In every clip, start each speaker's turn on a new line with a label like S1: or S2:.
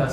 S1: 10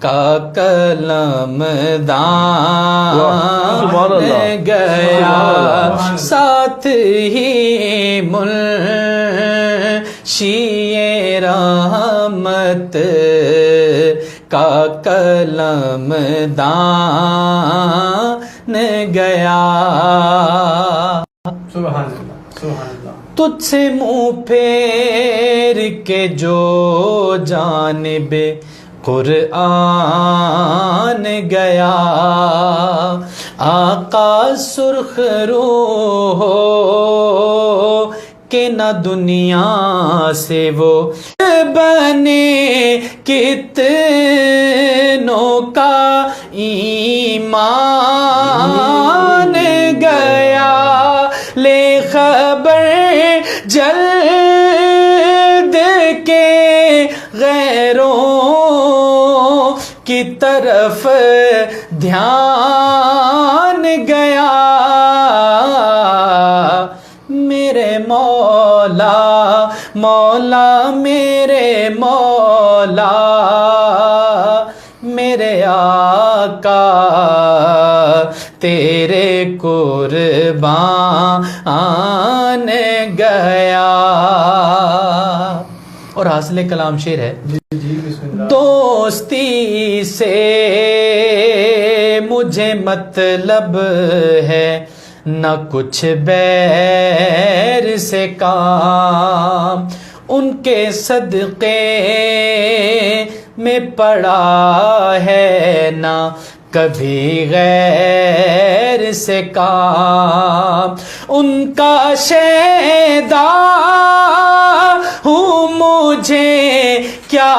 S2: کا کلم دان گیا ساتھ ہی منشی رحمت کا کلم دان گیا
S1: سبحان اللہ سبحان اللہ
S2: تجھ سے منہ پھیر کے جو جانب قرآن گیا آقا سرخ روح ہو کہ نہ دنیا سے وہ بنے کتنوں کا ایمان گیا لے خبر جلد کے غیروں کی طرف دھیان گیا میرے مولا مولا میرے مولا میرے آقا تیرے قربان گیا. اور حاصل کلام شعر ہے دوستی سے مجھے مطلب ہے نہ کچھ بیر سے کام ان کے صدقے میں پڑا ہے نہ کبھی غیر سے کام ان کا شیدا ہوں مجھے کیا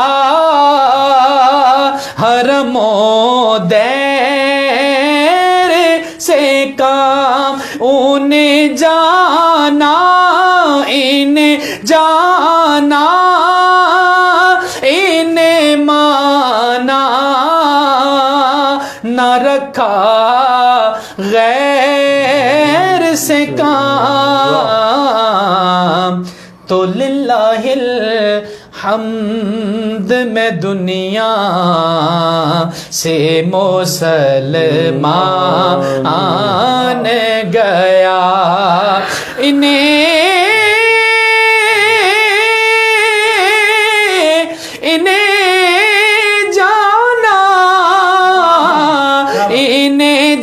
S2: حرم و دیر سے کام انہیں جانا انہیں مانا نہ رکھا غیر سے کام تو للہ الحمد میں دنیا سے مسلمان گیا انہیں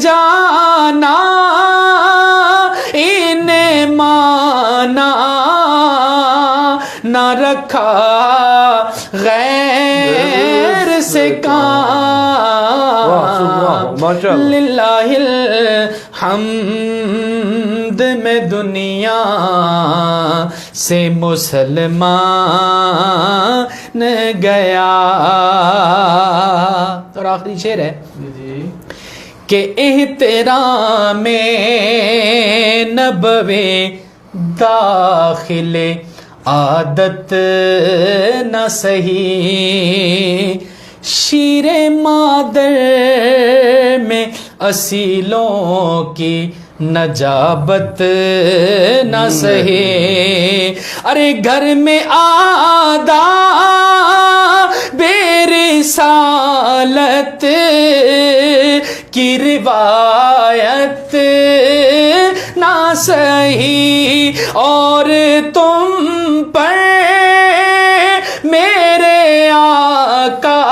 S2: جانا انہیں مانا نہ رکھا غیر سے کام للہ الحمد میں دنیا سے مسلمان گیا. اور آخری شعر ہے کہ احترام نبوی داخل عادت نہ سہی شیر مادر میں اصیلوں کی نجابت نہ سہی ارے گھر میں آدا بے رسالت کی روایت نہ سہی اور تم پر میرے آقا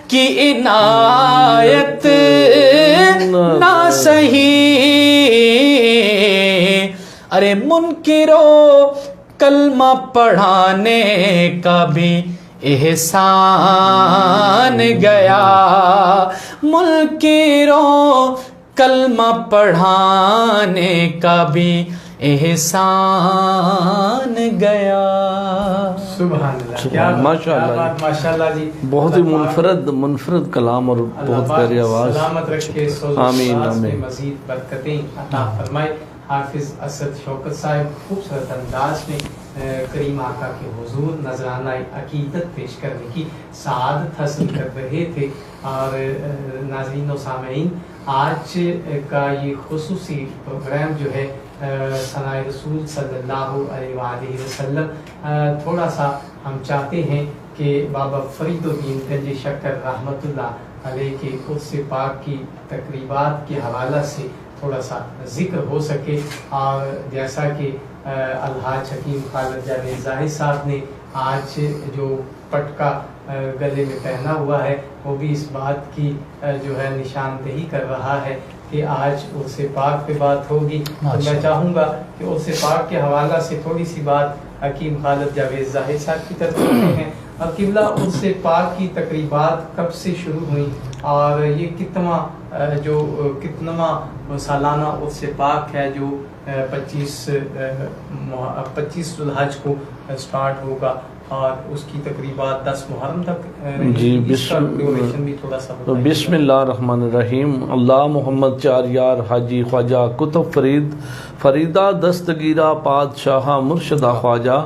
S2: کی عنایت نہ سہی ارے منکرو کلمہ پڑھانے کا بھی احسان گیا منکروں کلمہ پڑھانے کا بھی احسان گیا.
S1: سبحان اللہ ماشاءاللہ جی
S3: بہت ہی منفرد کلام اور بہت پیاری آواز.
S1: سلامت رکھے
S3: آمین آمین
S1: مزید برکتیں عطا فرمائے. حافظ اسد شوکت صاحب خوبصورت انداز میں کریم آقا کے حضور نذرانہ عقیدت پیش کرنے کی سعادت حاصل کر رہے تھے. اور ناظرین و سامعین آج کا یہ خصوصی پروگرام جو ہے ثنائے رسول صلی اللہ علیہ وآلہ وسلم تھوڑا سا ہم چاہتے ہیں کہ بابا فرید الدین گنج شکر رحمۃ اللہ علیہ کے قدس پاک کی تقریبات کے حوالہ سے تھوڑا سا ذکر ہو سکے، اور جیسا کہ الحاج حکیم خالد جاوید زاہد صاحب نے آج جو پٹکا گلے میں پہنا ہوا ہے وہ بھی اس بات کی جو ہے نشاندہی کر رہا ہے کہ آج عرس پاک پہ بات ہوگی. تو میں چاہوں گا کہ عرس پاک کے حوالہ سے تھوڑی سی بات حکیم خالد جاوید زاہد صاحب کی طرف کرتے ہیں. اور قبلہ عرس پاک کی تقریبات کب سے شروع ہوئی اور یہ کتنواں سالانہ عرس پاک ہے جو 25 ذوالحج کو سٹارٹ ہوگا، اور اس کی تقریبات 10 محرم تک
S3: جی بسم اللہ الرحمن الرحیم. اللہ محمد چار یار حاجی خواجہ کتب فریدہ دستگیرہ پادشاہ مرشدہ خواجہ،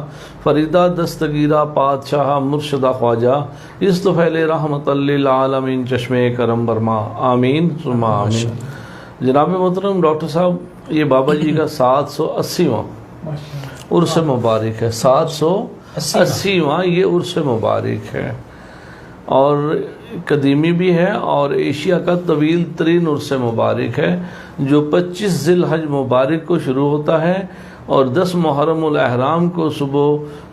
S3: فریدہ دستگیرہ پادشاہ مرشدہ خواجہ، اس تو پہلے رحمت للعالمین چشمے کرم برما، آمین ثم آمین. جناب محترم ڈاکٹر صاحب، یہ بابا جی کا 780واں عرس مبارک ہے، 780واں یہ عرس مبارک ہے، اور قدیمی بھی ہے اور ایشیا کا طویل ترین عرس مبارک ہے، جو 25 ذی الحج مبارک کو شروع ہوتا ہے اور 10 محرم الاحرام کو صبح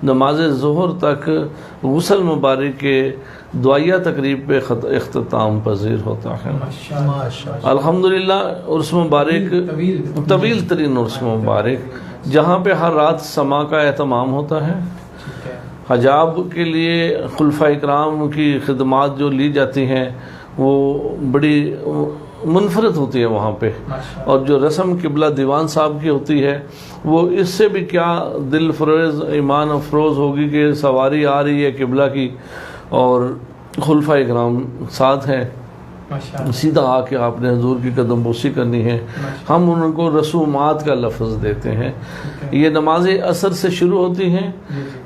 S3: نماز ظہر تک غسل مبارک کے دعائیہ تقریب پہ اختتام پذیر ہوتا ہے. الحمدللہ عرس مبارک طویل ترین عرس مبارک، جہاں پہ ہر رات سما کا اہتمام ہوتا ہے. حجاب کے لیے خلفۂ کرام کی خدمات جو لی جاتی ہیں وہ بڑی منفرد ہوتی ہے وہاں پہ، اور جو رسم قبلہ دیوان صاحب کی ہوتی ہے وہ اس سے بھی کیا دل فروز ایمان افروز ہوگی کہ سواری آ رہی ہے قبلہ کی اور خلفۂ کرام ساتھ ہیں، سیدھا آ کے آپ نے حضور کی قدم بوسی کرنی ہے. ہم ان کو رسومات کا لفظ دیتے ہیں. یہ نماز عصر سے شروع ہوتی ہیں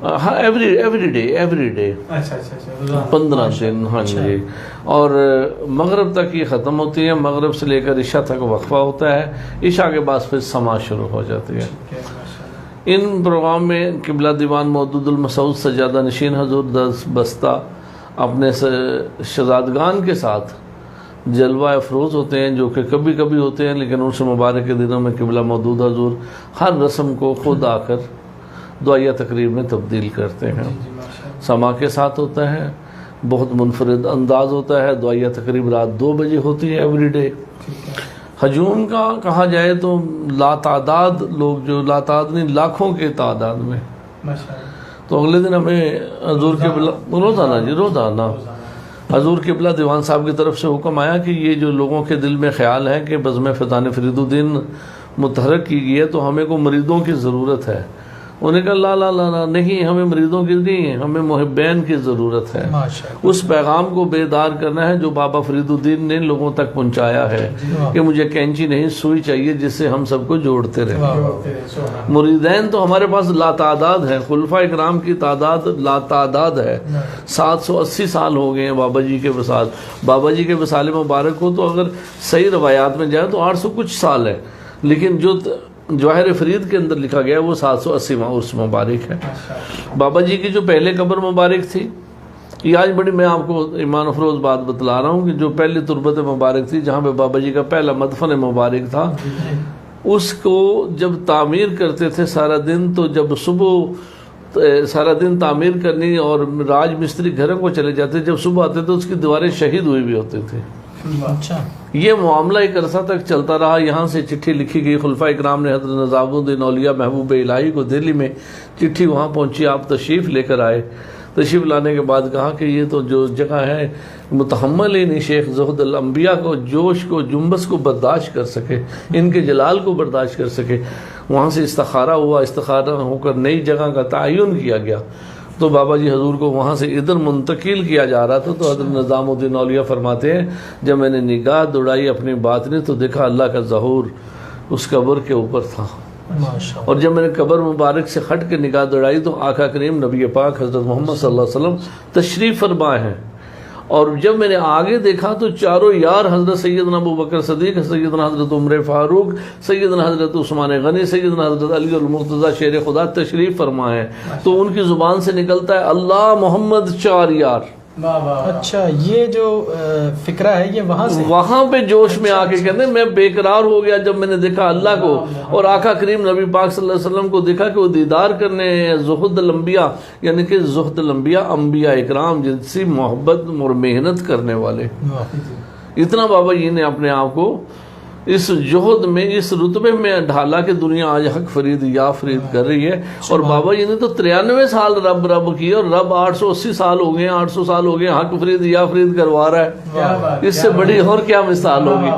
S3: ایوری ڈے 15 دن، ہاں جی، اور مغرب تک یہ ختم ہوتی ہے. مغرب سے لے کر عشاء تک وقفہ ہوتا ہے، عشاء کے بعد پھر سما شروع ہو جاتی ہے. ان پروگرام میں قبلہ دیوان مودود المسعود سجادہ نشین حضور دست بستہ اپنے شہزادگان کے ساتھ جلوہ افروز ہوتے ہیں، جو کہ کبھی کبھی ہوتے ہیں، لیکن عرس مبارک کے دنوں میں قبلہ مودود حضور ہر رسم کو خود آ کر دعائیہ تقریب میں تبدیل کرتے ہیں. سما کے ساتھ ہوتا ہے، بہت منفرد انداز ہوتا ہے. دعائیہ تقریب رات 2 بجے ہوتی ہے ایوری ڈے. ہجوم کا کہا جائے تو لاتعداد لوگ، جو لاتعداد نہیں لاکھوں کے تعداد میں، تو اگلے دن ہمیں حضور قبلہ روزانہ حضور قبلہ دیوان صاحب کی طرف سے حکم آیا کہ یہ جو لوگوں کے دل میں خیال ہے کہ بزم فیضان فرید الدین متحرک کی گئی ہے تو ہمیں کو مریدوں کی ضرورت ہے، انہوں نے کہا لا نہیں، ہمیں مریدوں کی نہیں ہے، ہمیں محبین کی ضرورت ہے. اس پیغام کو بیدار کرنا ہے جو بابا فرید الدین نے لوگوں تک پہنچایا ہے کہ مجھے کینچی نہیں سوئی چاہیے جس سے ہم سب کو جوڑتے رہے. مریدین تو ہمارے پاس لاتعداد ہے، خلفائے کرام کی تعداد لاتعداد ہے. 780 سال ہو گئے ہیں بابا جی کے وصال. بابا جی کے وصال مبارک کو تو اگر صحیح روایات میں جائے تو 800 کچھ سال ہے، لیکن جو جواہر فرید کے اندر لکھا گیا وہ 780واں عرس مبارک ہے. بابا جی کی جو پہلے قبر مبارک تھی، یہ آج بڑی میں آپ کو ایمان افروز بات بتلا رہا ہوں کہ جو پہلی تربت مبارک تھی جہاں پہ بابا جی کا پہلا مدفن مبارک تھا، اس کو جب تعمیر کرتے تھے سارا دن، تو جب صبح سارا دن تعمیر کرنی اور راج مستری گھروں کو چلے جاتے، جب صبح آتے تو اس کی دیواریں شہید ہوئی بھی ہوتی تھی. یہ معاملہ ایک عرصہ تک چلتا رہا. یہاں سے چٹھی لکھی گئی، خلفائے کرام نے حضرت نظام الدین اولیاء محبوب الہی کو دہلی میں چٹھی وہاں پہنچی، آپ تشریف لے کر آئے. تشریف لانے کے بعد کہا کہ یہ تو جو جگہ ہے متحمل ہی نہیں شیخ زہد الانبیاء کو، جوش کو، جنبش کو برداشت کر سکے، ان کے جلال کو برداشت کر سکے. وہاں سے استخارہ ہوا، استخارہ ہو کر نئی جگہ کا تعین کیا گیا. تو بابا جی حضور کو وہاں سے ادھر منتقل کیا جا رہا تھا. تو حضرت نظام الدین اولیاء فرماتے ہیں جب میں نے نگاہ دوڑائی اپنی باطنی تو دیکھا اللہ کا ظہور اس قبر کے اوپر تھا. اور جب میں نے قبر مبارک سے ہٹ کے نگاہ دوڑائی تو آقا کریم نبی پاک حضرت محمد صلی اللہ علیہ وسلم تشریف فرما ہیں، اور جب میں نے آگے دیکھا تو چاروں یار حضرت سیدنا ابو بکر صدیق، سیدنا حضرت عمر فاروق، سیدنا حضرت عثمان غنی، سیدنا حضرت علی المرتضیٰ شیر خدا تشریف فرما ہے، تو ان کی زبان سے نکلتا ہے اللہ محمد 4 یار۔
S2: اچھا، یہ جو فکرہ ہے یہ
S3: وہاں پہ جوش میں آ کے کہتے ہیں میں بے قرار ہو گیا جب میں نے دیکھا اللہ کو، اور آقا کریم نبی پاک صلی اللہ علیہ وسلم کو دیکھا کہ وہ دیدار کرنے زہد الانبیاء، یعنی کہ زہد الانبیاء انبیاء اکرام جنسی محبت اور محنت کرنے والے، اتنا بابا جی نے اپنے آپ کو اس جوہد میں اس رتبے میں ڈھالا کہ دنیا آج حق فرید یا فرید کر رہی ہے۔ اور بابا جی نے تو 93 سال رب کی، اور رب 880 سال ہو گئے، 800 سال ہو گئے، حق فرید یا فرید کروا رہا ہے، اس سے بڑی اور کیا مثال ہوگی؟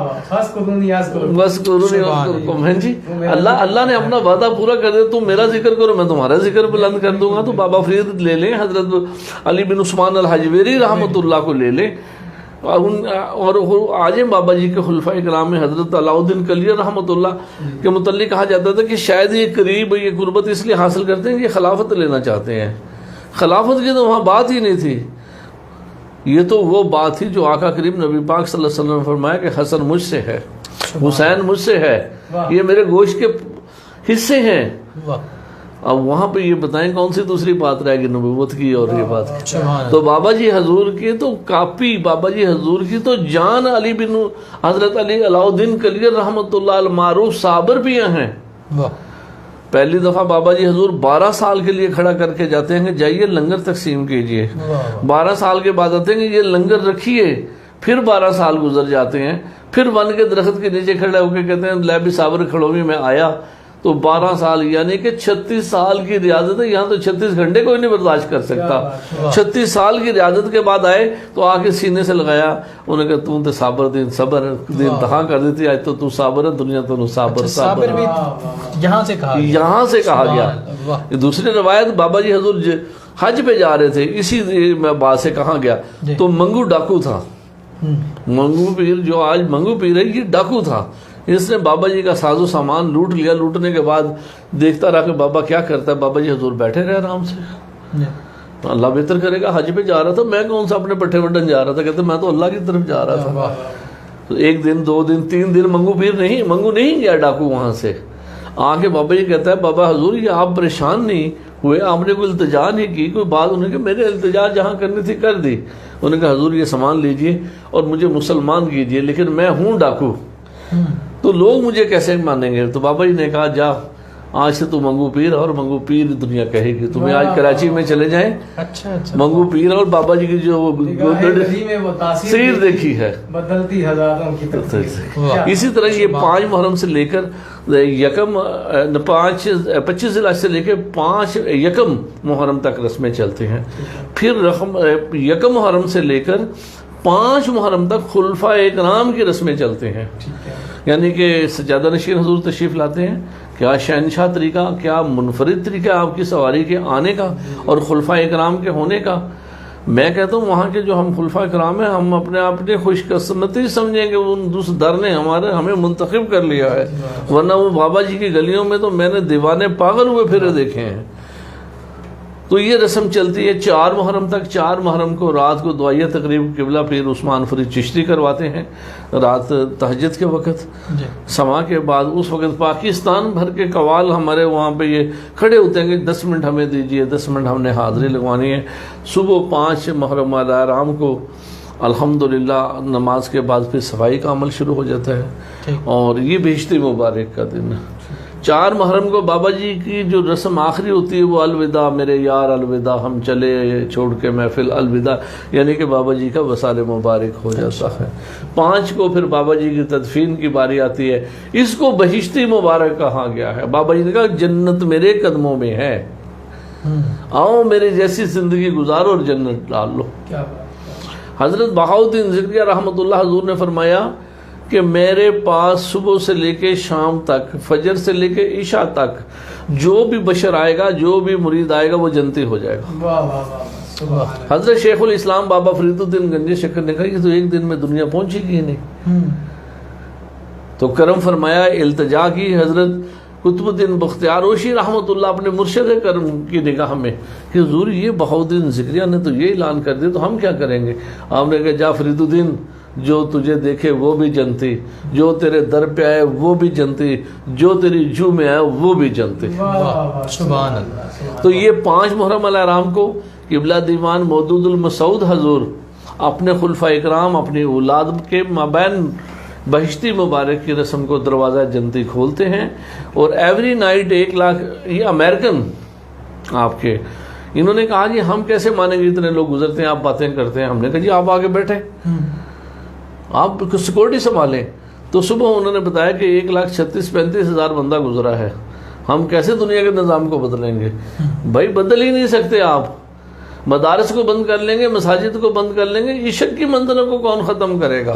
S3: بس قرونی جی، اللہ نے اپنا وعدہ پورا کر دیا، تم میرا ذکر کرو میں تمہارا ذکر بلند کر دوں گا۔ تو بابا فرید لے لیں، حضرت علی بن عثمان الحجویری رحمۃ اللہ کو لے لیں، اور آج بابا جی کے خلفۂ کرام میں حضرت علاء الدین کلیر رحمۃ اللہ کے متعلق کہا جاتا تھا کہ شاید یہ قریب یہ قربت اس لیے حاصل کرتے ہیں کہ یہ خلافت لینا چاہتے ہیں۔ خلافت کی تو وہاں بات ہی نہیں تھی، یہ تو وہ بات تھی جو آقا کریم نبی پاک صلی اللہ علیہ وسلم نے فرمایا کہ حسن مجھ سے ہے، حسین مجھ سے ہے، یہ میرے گوشت کے حصے ہیں۔ اب وہاں پہ یہ بتائیں کون سی دوسری بات رہ گی نبوت کی اور یہ بات کی؟ تو بابا جی حضور کی تو کاپی، بابا جی حضور کی تو جان علی بن حضرت علی علاء الدین کلیر رحمۃ اللہ المعروف صابر بھی ہیں۔ پہلی دفعہ بابا جی حضور 12 سال کے لیے کھڑا کر کے جاتے ہیں کہ جائیے لنگر تقسیم کیجئے، 12 سال کے بعد آتے ہیں کہ یہ لنگر رکھیے، پھر 12 سال گزر جاتے ہیں، پھر ون کے درخت کے نیچے کھڑے ہو کے کہتے ہیں لے بھی صابر کھڑو بھی میں آیا، تو 12 سال یعنی کہ 36 سال کی ریاضت ہے، یہاں تو 36 گھنٹے کوئی نہیں برداشت کر سکتا۔ 36 سال کی ریاضت کے بعد آئے تو آ کے سینے سے لگایا، انہوں نے کہا تو تے صابر دین صبر دین انتہا کر دیتی، آج تو صابر ہے، دنیا تو صابر
S2: بھی یہاں سے کہا گیا۔
S3: دوسری روایت بابا جی حضور حج پہ جا رہے تھے، اسی بات سے کہا گیا، تو منگو ڈاکو تھا، منگو پیر جو آج منگو پیر ہے یہ ڈاکو تھا، اس نے بابا جی کا ساز و سامان لوٹ لیا۔ لوٹنے کے بعد دیکھتا رہا کہ بابا کیا کرتا ہے، بابا جی حضور بیٹھے رہے آرام سے، اللہ بہتر کرے گا، حج پہ جا رہا تھا، میں کون سا اپنے پٹھے وڈن جا رہا تھا، کہتے میں تو اللہ کی طرف جا رہا تھا۔ تو 1 دن 2 دن 3 دن منگو نہیں گیا ڈاکو وہاں سے آ کے بابا جی کہتا ہے بابا حضور یہ آپ پریشان نہیں ہوئے، آپ نے کوئی التجا نہیں کی کوئی بات؟ انہوں نے کہا میرے التجا جہاں کرنی تھی کر دی۔ انہوں نے کہا حضور یہ سامان لیجئے اور مجھے مسلمان کیجئے، لیکن میں ہوں ڈاکو تو لوگ مجھے کیسے مانیں گے؟ تو بابا جی نے کہا جا آج سے تو منگو پیر، اور منگو پیر دنیا کہے گی، تمہیں آج کراچی میں چلے جائیں منگو پیر، اور بابا جی کی جو سیر دیکھی ہے
S1: بدلتی ہزاروں کی
S3: اسی طرح یہ 5 محرم سے لے کر 25 ذی الحجہ سے لے کے 5 یکم محرم تک رسمیں چلتی ہیں، پھر یکم محرم سے لے کر 5 محرم تک خلفائے اکرام کی رسمیں چلتے ہیں، یعنی کہ سجادہ نشین حضور تشریف لاتے ہیں، کیا شہنشاہ طریقہ، کیا منفرد طریقہ آپ کی سواری کے آنے کا اور خلفائے اکرام کے ہونے کا۔ میں کہتا ہوں وہاں کے جو ہم خلفائے اکرام ہیں ہم اپنے خوش قسمتی سمجھیں کہ اس در نے ہمیں منتخب کر لیا ہے، ورنہ وہ بابا جی کی گلیوں میں تو میں نے دیوانے پاگل ہوئے پھرے دیکھے ہیں۔ تو یہ رسم چلتی ہے 4 محرم تک۔ 4 محرم کو رات کو دعائیہ تقریب قبلہ پیر عثمان فرید چشتی کرواتے ہیں، رات تہجد کے وقت سما کے بعد، اس وقت پاکستان بھر کے قوال ہمارے وہاں پہ یہ کھڑے ہوتے ہیں کہ 10 منٹ ہمیں دیجئے، 10 منٹ ہم نے حاضری لگوانی ہے۔ صبح 5 محرم الحرام کو الحمدللہ نماز کے بعد پھر صفائی کا عمل شروع ہو جاتا ہے، اور یہ بہشتی مبارک کا دن ہے۔ 4 محرم کو بابا جی کی جو رسم آخری ہوتی ہے وہ الوداع میرے یار الوداع، ہم چلے چھوڑ کے محفل الوداع، یعنی کہ بابا جی کا وصال مبارک ہو جاتا ہے۔ 5 کو پھر بابا جی کی تدفین کی باری آتی ہے، اس کو بہشتی مبارک کہا گیا ہے۔ بابا جی نے کہا جنت میرے قدموں میں ہے، آؤ میرے جیسی زندگی گزارو اور جنت ڈال لو۔ حضرت بہاؤالدین ذکریہ رحمۃ اللہ حضور نے فرمایا کہ میرے پاس صبح سے لے کے شام تک، فجر سے لے کے عشاء تک جو بھی بشر آئے گا، جو بھی مرید آئے گا وہ جنتی ہو جائے گا۔ حضرت شیخ الاسلام بابا فرید الدین گنج شکر نے کہا کہ تو ایک دن میں دنیا پہنچے گی نہیں، تو کرم فرمایا، التجا کی، حضرت قطب الدین بختیار اوشی رحمۃ اللہ اپنے مرشد کرم کی نگاہ میں کہ حضور یہ بہاؤالدین ذکریہ نے تو یہ اعلان کر دیا تو ہم کیا کریں گے. آپ نے کہا جا فرید الدین، جو تجھے دیکھے وہ بھی جنتی، جو تیرے در پہ آئے وہ بھی جنتی، جو تیری جو میں آئے وہ بھی جنتی.
S2: سبحان اللہ.
S3: تو یہ 5 محرم الحرام کو قبلہ دیوان مودود المسعود حضور اپنے خلفۂ اکرام اپنی اولاد کے مابین بہشتی مبارک کی رسم کو دروازہ جنتی کھولتے ہیں. اور ایوری نائٹ 1 لاکھ، یہ امریکن آپ کے، انہوں نے کہا جی ہم کیسے مانیں گے، اتنے لوگ گزرتے ہیں آپ باتیں کرتے ہیں. ہم نے کہا جی آپ آگے بیٹھے، آپ سیکورٹی سنبھالیں. تو صبح انہوں نے بتایا کہ 1,36,35,000 بندہ گزرا ہے، ہم کیسے دنیا کے نظام کو بدلیں گے. بھائی بدل ہی نہیں سکتے آپ. مدارس کو بند کر لیں گے، مساجد کو بند کر لیں گے، عشق کی منزلوں کو کون ختم کرے گا.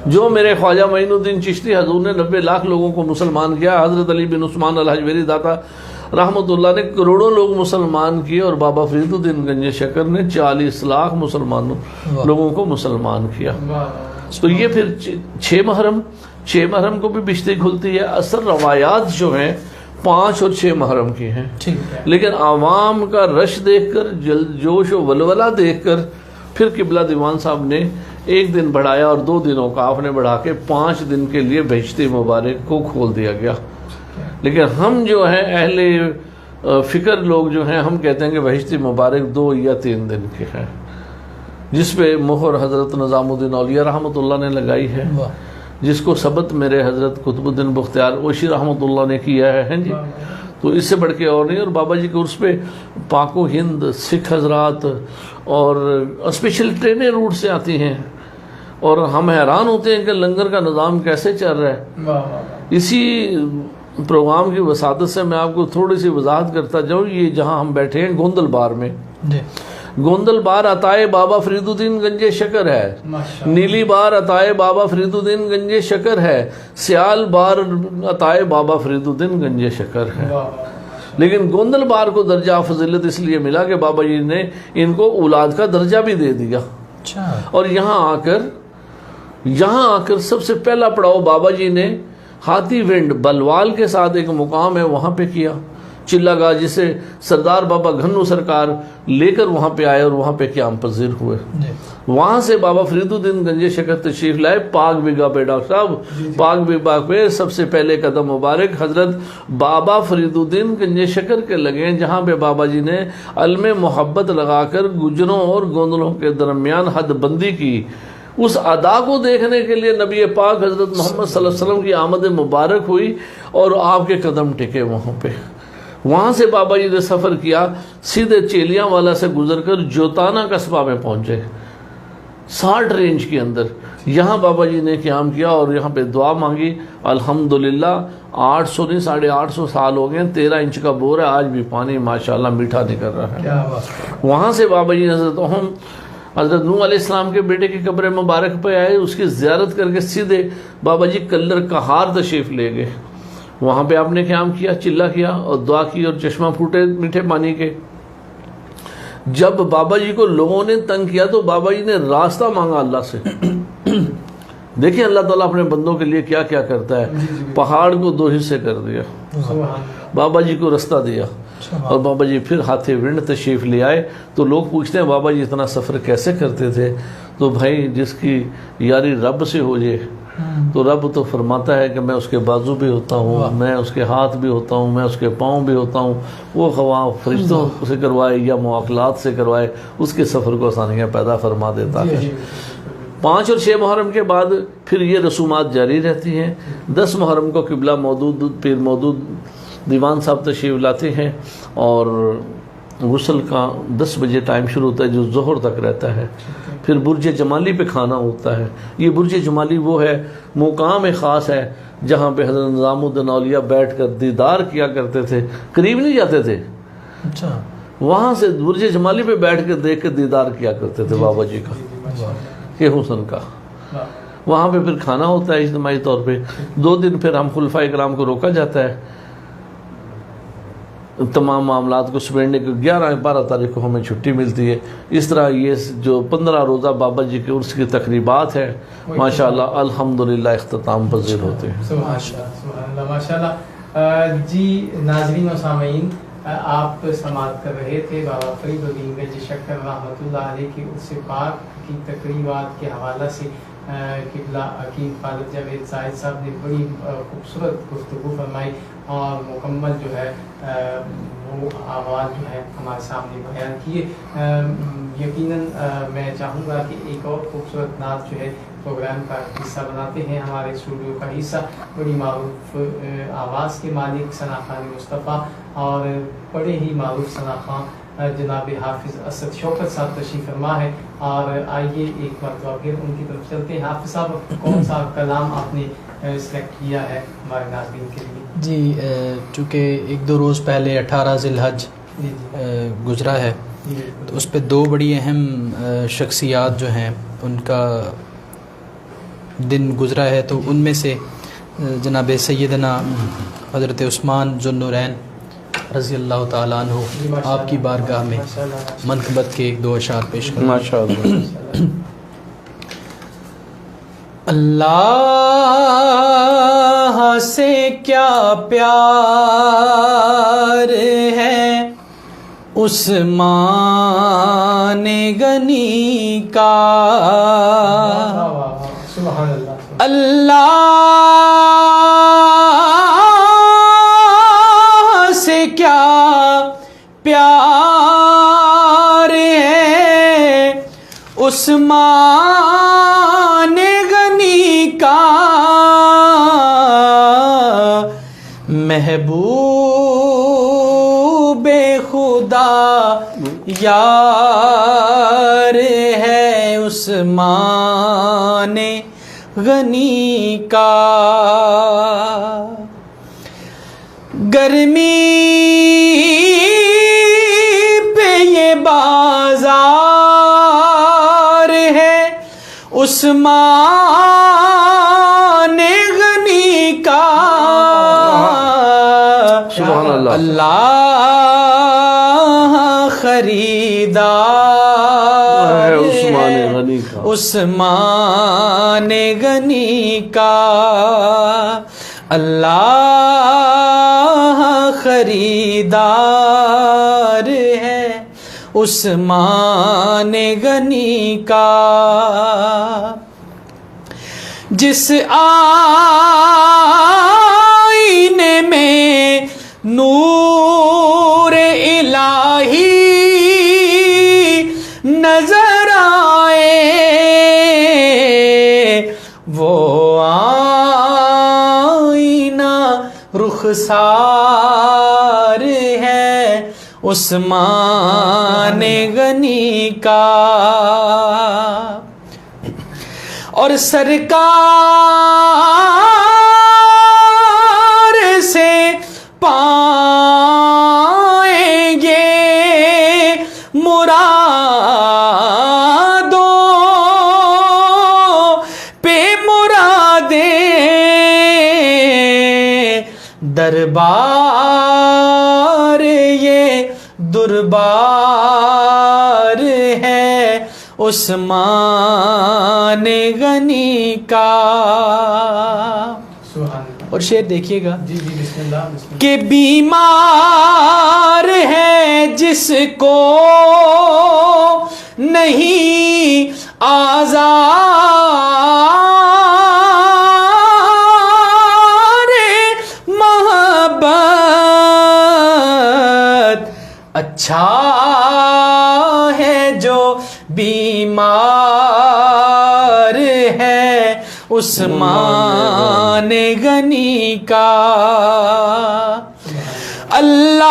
S3: جو میرے خواجہ معین الدین چشتی حضور نے 90 لاکھ لوگوں کو مسلمان کیا، حضرت علی بن عثمان الحجویری داتا رحمۃ اللہ نے کروڑوں لوگ مسلمان کیے، اور بابا فرید الدین گنج شکر نے 40 لاکھ مسلمانوں لوگوں کو مسلمان کیا. تو یہ پھر 6 محرم کو بھی بشتی کھلتی ہے. اصل روایات جو ہیں 5 اور 6 محرم کی ہیں، لیکن عوام کا رش دیکھ کر، جوش و ولولہ دیکھ کر پھر قبلہ دیوان صاحب نے 1 دن بڑھایا اور 2 دنوں کا آپ نے بڑھا کے 5 دن کے لیے بہشتی مبارک کو کھول دیا گیا. لیکن ہم جو ہیں اہل فکر لوگ جو ہیں ہم کہتے ہیں کہ بہشتی مبارک 2 یا 3 دن کے ہیں، جس پہ مہر حضرت نظام الدین اولیاء رحمۃ اللہ نے لگائی ہے، جس کو ثبت میرے حضرت قطب الدین بختیار اوشی رحمۃ اللہ نے کیا ہے جی. تو اس سے بڑھ کے اور نہیں. اور بابا جی کے عرس پہ پاک و ہند سکھ حضرات اور اسپیشل ٹرینیں روٹ سے آتی ہیں، اور ہم حیران ہوتے ہیں کہ لنگر کا نظام کیسے چل رہا ہے. اسی پروگرام کی وساطت سے میں آپ کو تھوڑی سی وضاحت کرتا جاؤں. یہ جہاں ہم بیٹھے ہیں گوندل بار میں، گوندل بار عطائے بابا فرید الدین گنج شکر ہے، نیلی بار عطائے بابا فرید الدین گنج شکر ہے، سیال بار عطائے بابا فرید الدین گنج شکر ہے. لیکن گوندل بار کو درجہ فضیلت اس لیے ملا کہ بابا جی نے ان کو اولاد کا درجہ بھی دے دیا. اور یہاں آ کر سب سے پہلا پڑاؤ بابا جی نے ہاتھی ونڈ بلوال کے ساتھ ایک مقام ہے وہاں پہ کیا، چلا گاہ، جسے سردار بابا گھنو سرکار لے کر وہاں پہ آئے اور وہاں پہ قیام پذیر ہوئے. وہاں سے بابا فرید الدین گنج شکر تشریف لائے پاک بیگا پہ. ڈاکٹر صاحب پاک بیگا پہ سب سے پہلے قدم مبارک حضرت بابا فرید الدین گنج شکر کے لگے، جہاں پہ بابا جی نے علم محبت لگا کر گجروں اور گوندلوں کے درمیان حد بندی کی. اس ادا کو دیکھنے کے لیے نبی پاک حضرت محمد صلی اللہ علیہ وسلم کی آمد مبارک ہوئی اور آپ کے قدم ٹکے وہاں پہ. وہاں سے بابا جی نے سفر کیا، سیدھے چیلیاں والا سے گزر کر جوتانا قصبہ میں پہنچے 60 رینج کے اندر. یہاں بابا جی نے قیام کیا اور یہاں پہ دعا مانگی. الحمدللہ 800 نہیں 850 سال ہو گئے، 13 انچ کا بور ہے، آج بھی پانی ماشاءاللہ میٹھا نکل رہا ہے. وہاں سے بابا جی حضرت نوح علیہ السلام کے بیٹے کی قبر مبارک پہ آئے، اس کی زیارت کر کے سیدھے بابا جی کلر کہار تشریف لے گئے. وہاں پہ آپ نے قیام کیا، چلا کیا اور دعا کی اور چشمہ پھوٹے میٹھے پانی کے. جب بابا جی کو لوگوں نے تنگ کیا تو بابا جی نے راستہ مانگا اللہ سے. دیکھیں اللہ تعالیٰ اپنے بندوں کے لیے کیا کیا کرتا ہے. پہاڑ کو 2 حصے کر دیا، بابا جی کو رستہ دیا، اور بابا جی پھر ہاتھی ونڈ تشریف لے آئے. تو لوگ پوچھتے ہیں بابا جی اتنا سفر کیسے کرتے تھے؟ تو بھائی جس کی یاری رب سے ہو جائے تو رب تو فرماتا ہے کہ میں اس کے بازو بھی ہوتا ہوں، میں اس کے ہاتھ بھی ہوتا ہوں، میں اس کے پاؤں بھی ہوتا ہوں. وہ خواہ فرشتوں سے کروائے یا مواکلات سے کروائے، اس کے سفر کو آسانیاں پیدا فرما دیتا ہے. 5 اور 6 محرم کے بعد پھر یہ رسومات جاری رہتی ہیں. 10 محرم کو قبلہ مودود پیر مودود دیوان صاحب تشریف لاتے ہیں، اور غسل کا 10 بجے ٹائم شروع ہوتا ہے جو ظہر تک رہتا ہے. پھر برج جمالی پہ کھانا ہوتا ہے. یہ برج جمالی وہ ہے مقام خاص ہے جہاں پہ حضرت نظام الدین اولیاء بیٹھ کر دیدار کیا کرتے تھے، قریب نہیں جاتے تھے. وہاں سے برج جمالی پہ بیٹھ کر دیکھ کر دیدار کیا کرتے تھے بابا جی کا کہ حسن کا. وہاں پہ پھر کھانا ہوتا ہے اجتماعی طور پہ. 2 دن پھر ہم خلفائے کرام کو روکا جاتا ہے. تمام معاملات کو سمیٹنے کے 11-12 تاریخ کو ہمیں چھٹی ملتی ہے. اس طرح یہ جو 15 روزہ بابا جی کے عرس کی تقریبات ہیں ماشاءاللہ الحمدللہ اختتام پذیر ہوتے ہیں.
S1: ماشاءاللہ. جی ناظرین و سامعین، آپ سماعت کر رہے تھے بابا فرید الدین گنج شکر رحمۃ اللہ علیہ کی عرس پاک کی تقریبات کے حوالہ سے قبلہ حکیم خالد جاوید زاہد صاحب نے بڑی خوبصورت گفتگو فرمائی اور مکمل جو ہے وہ آواز جو ہے ہمارے سامنے بیان کیے۔ یقیناً میں چاہوں گا کہ ایک اور خوبصورت نعت جو ہے پروگرام کا حصہ بناتے ہیں، ہمارے اسٹوڈیو کا حصہ، بڑی معروف آواز کے مالک ثنا خان مصطفیٰ اور بڑے ہی معروف ثنا خان جناب حافظ اسد شوکت صاحب تشریف فرما ہے، اور آئیے ایک مرتبہ پھر ان کی طرف چلتے ہیں۔ حافظ صاحب، کون سا کلام آپ نے سلیکٹ کیا ہے ہمارے ناظرین کے لیے؟
S2: جی چونکہ ایک دو روز پہلے 18 ذی الحج گزرا ہے، تو اس پہ دو بڑی اہم شخصیات جو ہیں ان کا دن گزرا ہے، تو ان میں سے جناب سیدنا حضرت عثمان ذو النورین رضی اللہ تعالیٰ عنہ آپ کی بارگاہ میں منقبت کے ایک دو اشعار پیش کریں۔
S3: ماشاء اللہ۔
S2: اللہ سے کیا پیار ہے عثمان غنی کا، اللہ سے کیا پیار ہے عثمان غنی کا، محبوب خدا یار ہے عثمان غنی کا، گرمی پہ یہ بازار ہے عثمان غنی کا،
S3: سبحان اللہ،
S2: اللہ خریدار
S3: عثمان غنی کا،
S2: عثمان غنی کا، اللہ خریدار ہے عثمان غنی کا، جس آئینے میں نور الہی نظر آئے وہ آئینہ رخسار ہے عثمان غنی کا، اور سرکار سے پائیں گے مرادوں پہ مرادیں، دربار یہ دربار ہے عثمان غنی کا۔ اور شعر دیکھیے گا،
S1: جی جی بسم اللہ، بسم اللہ۔
S2: کہ بیمار ہے جس کو نہیں آزار محبت، اچھا ہے جو بیمار ہے عثمان غنی کا، اللہ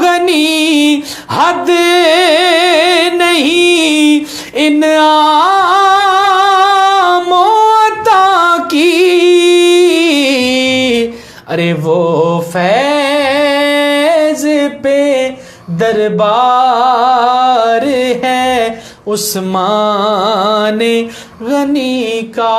S2: غنی حد نہیں انعام و عطا کی، ارے وہ فیض پہ دربار ہے عثمان غنی کا،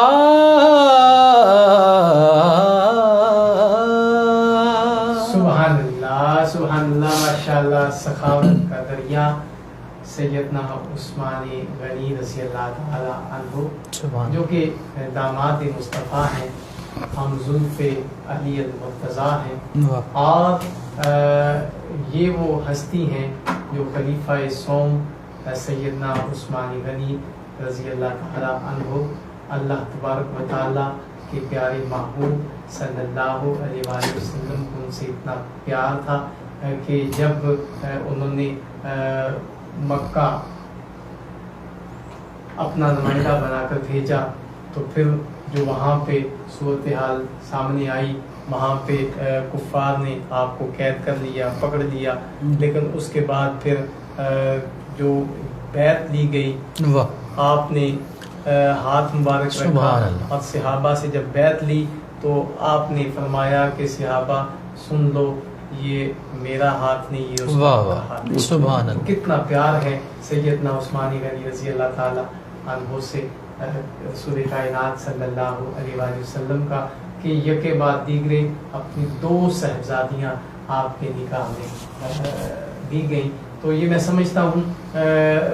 S1: سبحان اللہ، سبحان اللہ، ماشاء اللہ، سخاوت کا دریا سیدنا عثمان غنی رضی اللہ تعالی عنہ
S2: سبحان
S1: جو کہ داماد مصطفیٰ ہیں، ہم زلف علی المرتضیٰ ہیں،
S2: واہ
S1: اور یہ وہ ہستی ہیں جو خلیفہ سوم سیدنا عثمان غنی رضی اللہ تعالی عنہ، اللہ تبارک و تعالیٰ کے پیارے محبوب صلی اللہ علیہ وآلہ وسلم کو ان سے اتنا پیار تھا کہ جب انہوں نے مکہ اپنا نمائندہ بنا کر بھیجا تو پھر جو وہاں پہ صورتحال سامنے آئی، وہاں پہ کفار نے آپ کو قید کر لیا، پکڑ لیا، لیکن اس کے بعد پھر جو بیعت لی گئی،
S2: واہ
S1: آپ نے ہاتھ مبارک رکھا اور صحابہ سے جب بیعت لی تو آپ نے فرمایا کہ صحابہ سن لو، یہ میرا ہاتھ نہیں، یہ
S2: واہ
S1: عثمان کا
S2: واہ
S1: ہاتھ ہے۔
S2: سبحان اللہ
S1: کتنا پیار ہے سیدنا عثمان غنی رضی اللہ تعالی عنہ سے رسول کائنات صلی اللہ علیہ وآلہ وسلم کا، کہ یکے بعد دیگرے اپنی 2 صاحبزادیاں آپ کے نکاح میں دی گئیں۔ تو یہ میں سمجھتا ہوں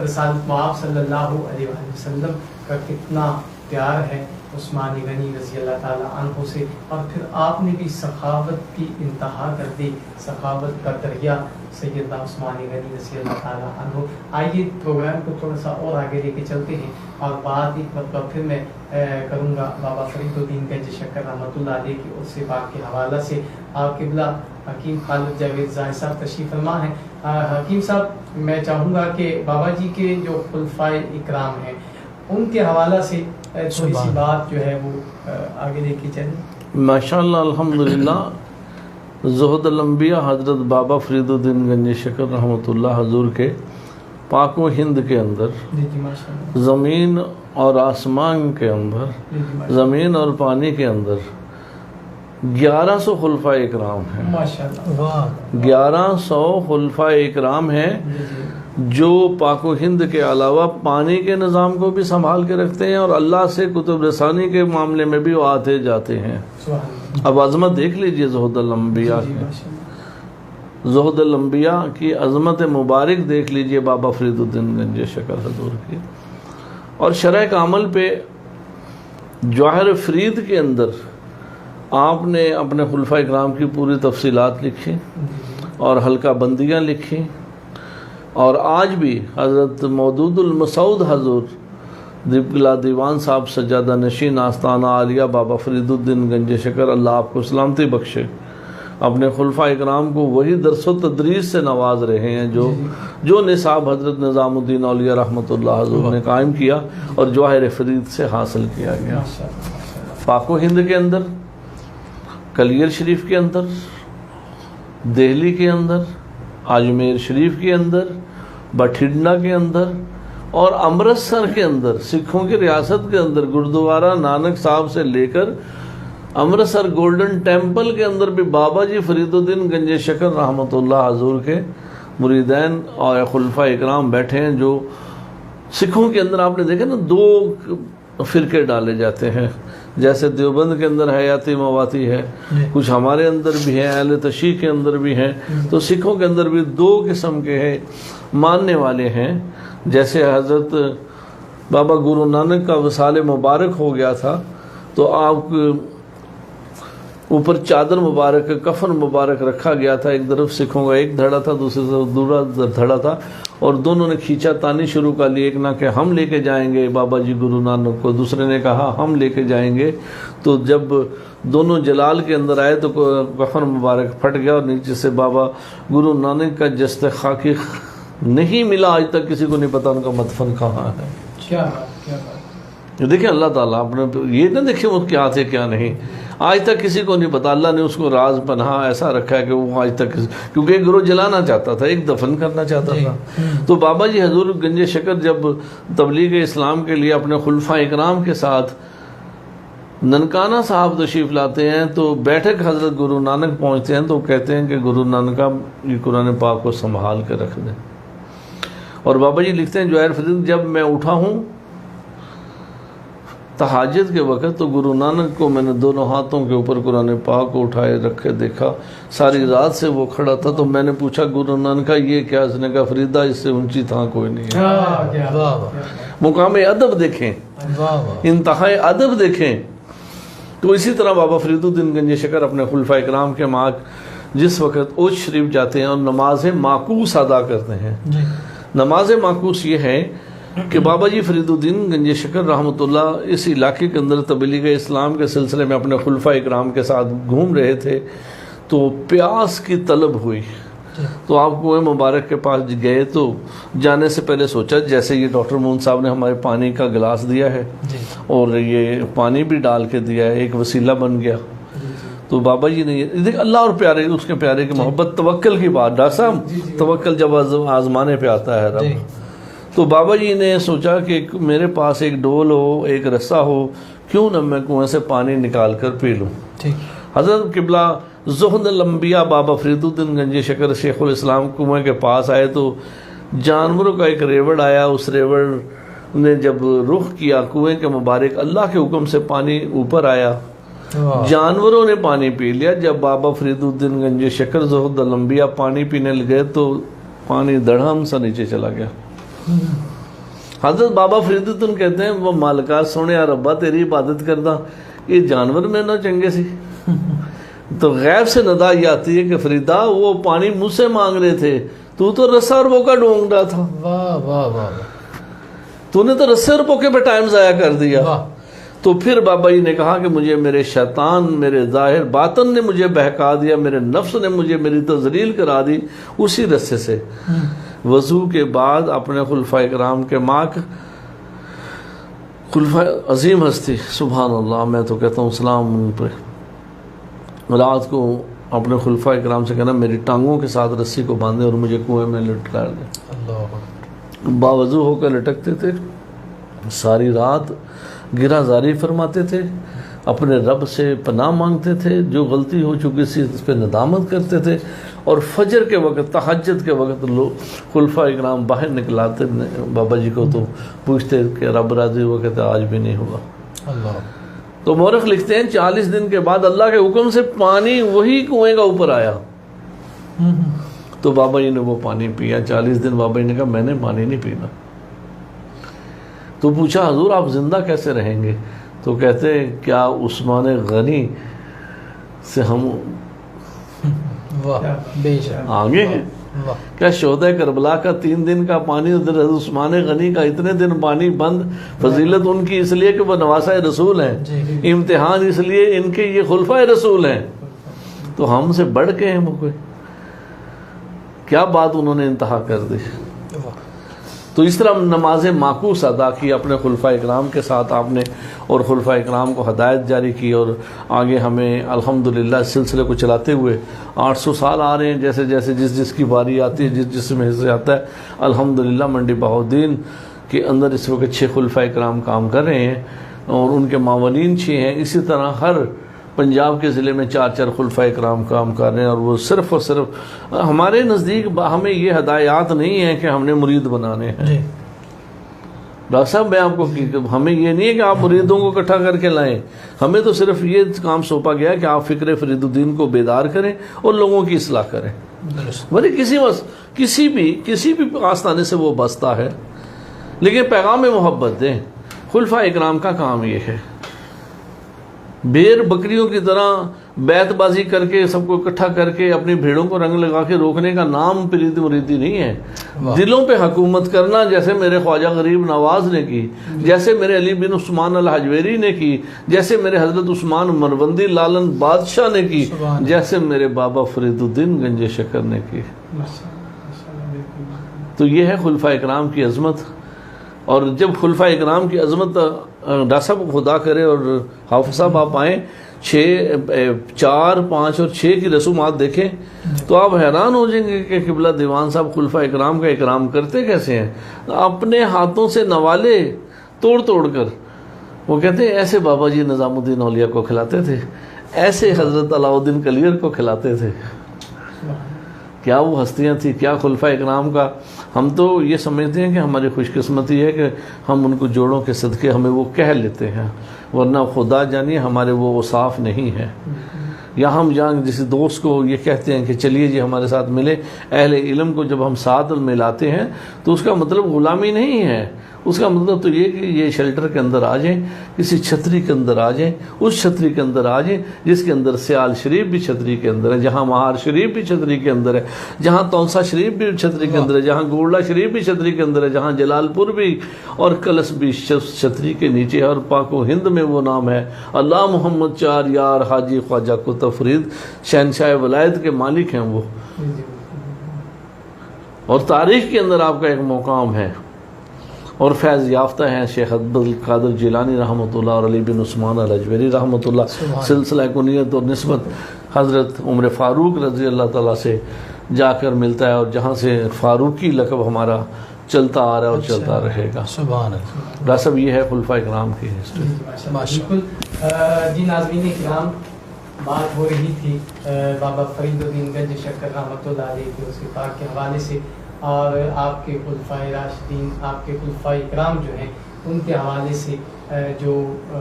S1: رسالت مآب صلی اللہ علیہ وآلہ وسلم کا کتنا پیار ہے عثمان غنی رضی اللہ تعالیٰ عنہ سے، اور پھر آپ نے بھی سخاوت کی انتہا کر دی، سخاوت کا دریا سیدنا عثمان غنی رضی اللہ تعالیٰ عنہ۔ آئیے پروگرام کو تھوڑا سا اور آگے لے کے چلتے ہیں، اور بات ایک مطلب پھر میں کروں گا بابا فرید الدین گنج شکر رحمۃ اللہ علیہ کی عرص پاک کے حوالہ سے۔ آپ قبلہ حکیم خالد جاوید ظاہر صاحب تشریف فرما ہیں۔ حکیم صاحب، میں چاہوں گا کہ بابا جی کے جو خلفائے اکرام ہیں ان کے حوالہ سے تھوڑی سی بات جو ہے وہ آگے لے کے چلیں۔
S3: ماشاءاللہ الحمدللہ، زہد الانبیاء حضرت بابا فرید الدین گنج شکر رحمۃ اللہ حضور کے پاک و ہند کے اندر، زمین اور آسمان کے اندر، زمین اور پانی کے اندر 1100 خلفائے اکرام ہیں۔
S1: ماشاءاللہ،
S2: واہ
S3: 1100 خلفائے اکرام ہیں جو پاک و ہند کے علاوہ پانی کے نظام کو بھی سنبھال کے رکھتے ہیں، اور اللہ سے کتب رسانی کے معاملے میں بھی وہ آتے جاتے ہیں۔ اب عظمت دیکھ لیجئے زہد الانبیاء کی، زہد الانبیاء کی عظمت مبارک دیکھ لیجئے بابا فرید الدین گنج شکر حضور کی۔ اور شرح کامل پہ جواہر فرید کے اندر آپ نے اپنے خلفۂ اکرام کی پوری تفصیلات لکھی اور حلقہ بندیاں لکھی، اور آج بھی حضرت مودود المسعود حضور دیپلا دیوان صاحب سجادہ نشین آستانہ عالیہ بابا فرید الدین گنج شکر، اللہ آپ کو سلامتی بخشے، اپنے خلفۂ اکرام کو وہی درس و تدریس سے نواز رہے ہیں جو نصاب حضرت نظام الدین اولیاء رحمۃ اللہ حضور نے قائم کیا اور جواہر فرید سے حاصل کیا گیا۔ پاک و ہند کے اندر، کلیر شریف کے اندر، دہلی کے اندر، اجمیر شریف کے اندر، بٹھنڈا کے اندر اور امرتسر کے اندر، سکھوں کی ریاست کے اندر گردوارہ نانک صاحب سے لے کر امرتسر گولڈن ٹیمپل کے اندر بھی بابا جی فرید الدین گنج شکر رحمۃ اللہ حضور کے مریدین اور خلفۂ اکرام بیٹھے ہیں۔ جو سکھوں کے اندر آپ نے دیکھا نا 2 فرقے ڈالے جاتے ہیں، جیسے دیوبند کے اندر حیاتی مواتی ہے، کچھ ہمارے اندر بھی ہے، اہل تشیع کے اندر بھی ہیں، تو سکھوں کے اندر بھی 2 قسم کے ہیں ماننے والے ہیں۔ جیسے حضرت بابا گرو نانک کا وصال مبارک ہو گیا تھا تو آپ اوپر چادر مبارک، کفن مبارک رکھا گیا تھا، ایک طرف سکھوں کا ایک دھڑا تھا، دوسری طرف دوسرا دھڑا تھا، اور دونوں نے کھینچا تانی شروع کر لی، ایک نہ کہ ہم لے کے جائیں گے بابا جی گرو نانک کو، دوسرے نے کہا ہم لے کے جائیں گے۔ تو جب دونوں جلال کے اندر آئے تو کفن مبارک پھٹ گیا اور نیچے سے بابا گرو نانک کا جست خاکی نہیں ملا، آج تک کسی کو نہیں پتا ان کا مدفن کہاں ہے۔
S1: کیا بات، کیا بات!
S3: دیکھیں اللہ تعالیٰ اپنے یہ نہ دیکھیں وہ کیا تھے کیا نہیں، آج تک کسی کو نہیں پتا، اللہ نے اس کو راز پناہ ایسا رکھا ہے کہ وہ آج تک کیونکہ ایک گروہ جلانا چاہتا تھا، ایک دفن کرنا چاہتا تھا۔ تو بابا جی حضور گنج شکر جب تبلیغ اسلام کے لیے اپنے خلفۂ اکرام کے ساتھ ننکانہ صاحب تشریف لاتے ہیں تو بیٹھک حضرت گرو نانک پہنچتے ہیں تو کہتے ہیں کہ گرو نانکا یہ قرآن پاک کو سنبھال کے رکھ دیں، اور بابا جی لکھتے ہیں جواہر فرید جب میں اٹھا ہوں تہجد کے وقت تو گرو نانک کو میں نے دونوں ہاتھوں کے اوپر قرآن پاک کو اٹھائے رکھے دیکھا، ساری رات سے وہ کھڑا تھا. تو میں نے پوچھا گرو نانک یہ کیا؟ اس نے کہا فریدہ اس سے اونچی تھا کوئی نہیں ہے. مقام ادب دیکھیں، انتہائی ادب دیکھیں. تو اسی طرح بابا فرید الدین گنج شکر اپنے خلفۂ کرام کے ماں جس وقت اوج شریف جاتے ہیں اور نماز معکوس ادا کرتے ہیں. نماز معکوس یہ ہے کہ بابا جی فرید الدین گنج شکر رحمۃ اللہ اس علاقے کے اندر تبلیغ اسلام کے سلسلے میں اپنے خلفۂ کرام کے ساتھ گھوم رہے تھے، تو پیاس کی طلب ہوئی. تو آپ کنویں مبارک کے پاس گئے تو جانے سے پہلے سوچا جیسے یہ ڈاکٹر مون صاحب نے ہمارے پانی کا گلاس دیا ہے اور یہ پانی بھی ڈال کے دیا ہے، ایک وسیلہ بن گیا. تو بابا جی نے دیکھ اللہ اور پیارے اس کے پیارے کی محبت، توکل کی بات. ڈاکٹر صاحب توکل جب آزمانے پہ آتا ہے رب. تو بابا جی نے سوچا کہ میرے پاس ایک ڈول ہو، ایک رسا ہو، کیوں نہ میں کنویں سے پانی نکال کر پی لوں. حضرت قبلہ زہد الانبیاء بابا فرید الدین گنج شکر شیخ الاسلام کنویں کے پاس آئے تو جانوروں کا ایک ریوڑ آیا. اس ریوڑ نے جب رخ کیا کنویں کے مبارک، اللہ کے حکم سے پانی اوپر آیا، جانوروں نے پانی پی لیا. جب بابا فرید الدین گنج شکر زہد الانبیاء پانی پینے لگے تو پانی دڑہم سا نیچے چلا گیا. حضرت بابا فرید الدین کہتے ہیں وہ مالکا سونے یا ربا تیری عبادت کردا، یہ جانور میں نہ چنگے سی. تو غیب سے ندا یہ آتی ہے کہ فریدہ وہ پانی مجھ سے مانگ رہے تھے، تو رسا اور بوکا ڈھونگ رہا تھا.
S2: واہ واہ واہ،
S3: تو نے تو رسے اور بوکے پہ ٹائم ضائع کر دیا. تو پھر بابا جی نے کہا کہ مجھے میرے شیطان، میرے ظاہر باطن نے مجھے بہکا دیا، میرے نفس نے مجھے میری تذلیل کرا دی. اسی رسے سے وضو کے بعد اپنے خلفۂ کرام کے ماں خلفۂ عظیم ہستی، سبحان اللہ، میں تو کہتا ہوں سلام ان پہ، رات کو اپنے خلفۂ کرام سے کہنا میری ٹانگوں کے ساتھ رسی کو باندھے اور مجھے کنویں میں لٹکا دیں. باوضو ہو کر لٹکتے تھے، ساری رات گرہ زاری فرماتے تھے، اپنے رب سے پناہ مانگتے تھے، جو غلطی ہو چکی تھی اس پہ ندامت کرتے تھے. اور فجر کے وقت، تہجد کے وقت لوگ خلفۂ کرام باہر نکلاتے بابا جی کو تو پوچھتے کہ رب راضی ہوا، کہتے آج بھی نہیں ہوا.
S2: اللہ.
S3: تو مورخ لکھتے ہیں 40 دن کے بعد اللہ کے حکم سے پانی وہی کنویں کا اوپر آیا. تو بابا جی نے وہ پانی پیا. 40 دن بابا جی نے کہا میں نے پانی نہیں پینا. تو پوچھا حضور آپ زندہ کیسے رہیں گے؟ تو کہتے کیا عثمان غنی سے ہم آگے ہیں؟ کیا شہداء کربلا کا 3 دن کا پانی، ادھر عثمان غنی کا اتنے دن پانی بند. فضیلت ان کی اس لیے کہ وہ نواسۂ رسول ہیں، امتحان اس لیے ان کے یہ خلفۂ رسول ہیں. تو ہم سے بڑھ کے ہیں وہ کوئی؟ کیا بات انہوں نے انتہا کر دی. تو اس طرح نماز معکوس ادا کی اپنے خلفۂ کرام کے ساتھ آپ نے، اور خلفۂ کرام کو ہدایت جاری کی. اور آگے ہمیں الحمدللہ اس سلسلے کو چلاتے ہوئے 800 سال آ رہے ہیں. جیسے جیسے جس کی باری آتی ہے، جس میں حصے آتا ہے، الحمدللہ منڈی بہاؤالدین کے اندر اس وقت 6 خلفۂ کرام کام کر رہے ہیں اور ان کے معاونین 6 ہیں. اسی طرح ہر پنجاب کے ضلع میں 4 خلفۂ کرام کام کر رہے ہیں. اور وہ صرف اور صرف ہمارے نزدیک ہمیں یہ ہدایات نہیں ہیں کہ ہم نے مرید بنانے ہیں. ڈاکٹر صاحب میں آپ کو ہمیں یہ نہیں ہے کہ آپ مریدوں کو اکٹھا کر کے لائیں. ہمیں تو صرف یہ کام سونپا گیا کہ آپ فکر فرید الدین کو بیدار کریں اور لوگوں کی اصلاح کریں. بھلے کسی بھی آستانے سے وہ بستا ہے، لیکن پیغام محبت دیں. خلفۂ کرام کا کام یہ ہے. بیر بکریوں کی طرح بیت بازی کر کے سب کو اکٹھا کر کے اپنی بھیڑوں کو رنگ لگا کے روکنے کا نام پرید مریدی نہیں ہے. دلوں پہ حکومت کرنا، جیسے میرے خواجہ غریب نواز نے کی، جیسے میرے علی بن عثمان الحجویری نے کی، جیسے میرے حضرت عثمان مروندی لالن بادشاہ نے کی، جیسے میرے بابا فرید الدین گنج شکر نے کی. تو یہ ہے خلفۂ کرام کی عظمت. اور جب خلفۂ کرام کی عظمت ڈاکٹر صاحب خدا کرے اور حافظ صاحب آپ آئیں 4، 5 اور 6 کی رسومات دیکھیں تو آپ حیران ہو جائیں گے کہ قبلہ دیوان صاحب خلفۂ کرام کا اکرام کرتے کیسے ہیں. اپنے ہاتھوں سے نوالے توڑ کر، وہ کہتے ہیں ایسے بابا جی نظام الدین اولیاء کو کھلاتے تھے، ایسے حضرت علاؤالدین کلیر کو کھلاتے تھے. کیا وہ ہستیاں تھیں، کیا خلفۂ کرام کا ہم تو یہ سمجھتے ہیں کہ ہماری خوش قسمتی ہے کہ ہم ان کو جوڑوں کے صدقے ہمیں وہ کہہ لیتے ہیں، ورنہ خدا جانیے ہمارے وہ اوصاف نہیں ہے. یا ہم جہاں جسی دوست کو یہ کہتے ہیں کہ چلیے جی ہمارے ساتھ ملے، اہل علم کو جب ہم ساتھ ملاتے ہیں تو اس کا مطلب غلامی نہیں ہے، اس کا مطلب تو یہ کہ یہ شیلٹر کے اندر آ جائیں، کسی چھتری کے اندر آ جائیں، اس چھتری کے اندر آ جائیں جس کے اندر سیال شریف بھی چھتری کے اندر ہے، جہاں مہار شریف بھی چھتری کے اندر ہے، جہاں تونسا شریف بھی چھتری کے اندر ہے، جہاں گولڈا شریف بھی چھتری کے اندر ہے، جہاں جلال پور بھی اور کلس بھی چھتری کے نیچے ہے. اور پاک و ہند میں وہ نام ہے اللہ محمد چار یار حاجی خواجہ کتب فرید، شہنشاہ ولایت کے مالک ہیں وہ. اور تاریخ کے اندر آپ کا ایک مقام ہے. اور فیض یافتہ ہیں شیخ عبد القادر جیلانی رحمۃ اللہ اور علی بن عثمان الحجویری رحمۃ اللہ. سلسلہ کنیت اور نسبت حضرت عمر فاروق رضی اللہ تعالیٰ سے جا کر ملتا ہے، اور جہاں سے فاروقی لقب ہمارا چلتا آ رہا ہے اور چلتا رہے گا.
S2: سبحان اللہ.
S3: ڈاکٹر صاحب یہ ہے خلفائے کرام کی ہسٹری.
S1: بالکل. جی ناظرین کرام، بات ہو رہی تھی بابا فرید الدین گنج شکر رحمۃ اللہ علیہ کے اس کتاب کے حوالے سے، اور آپ کے خلفائے راشدین، آپ کے خلفائے کرام جو ہیں ان کے حوالے سے جو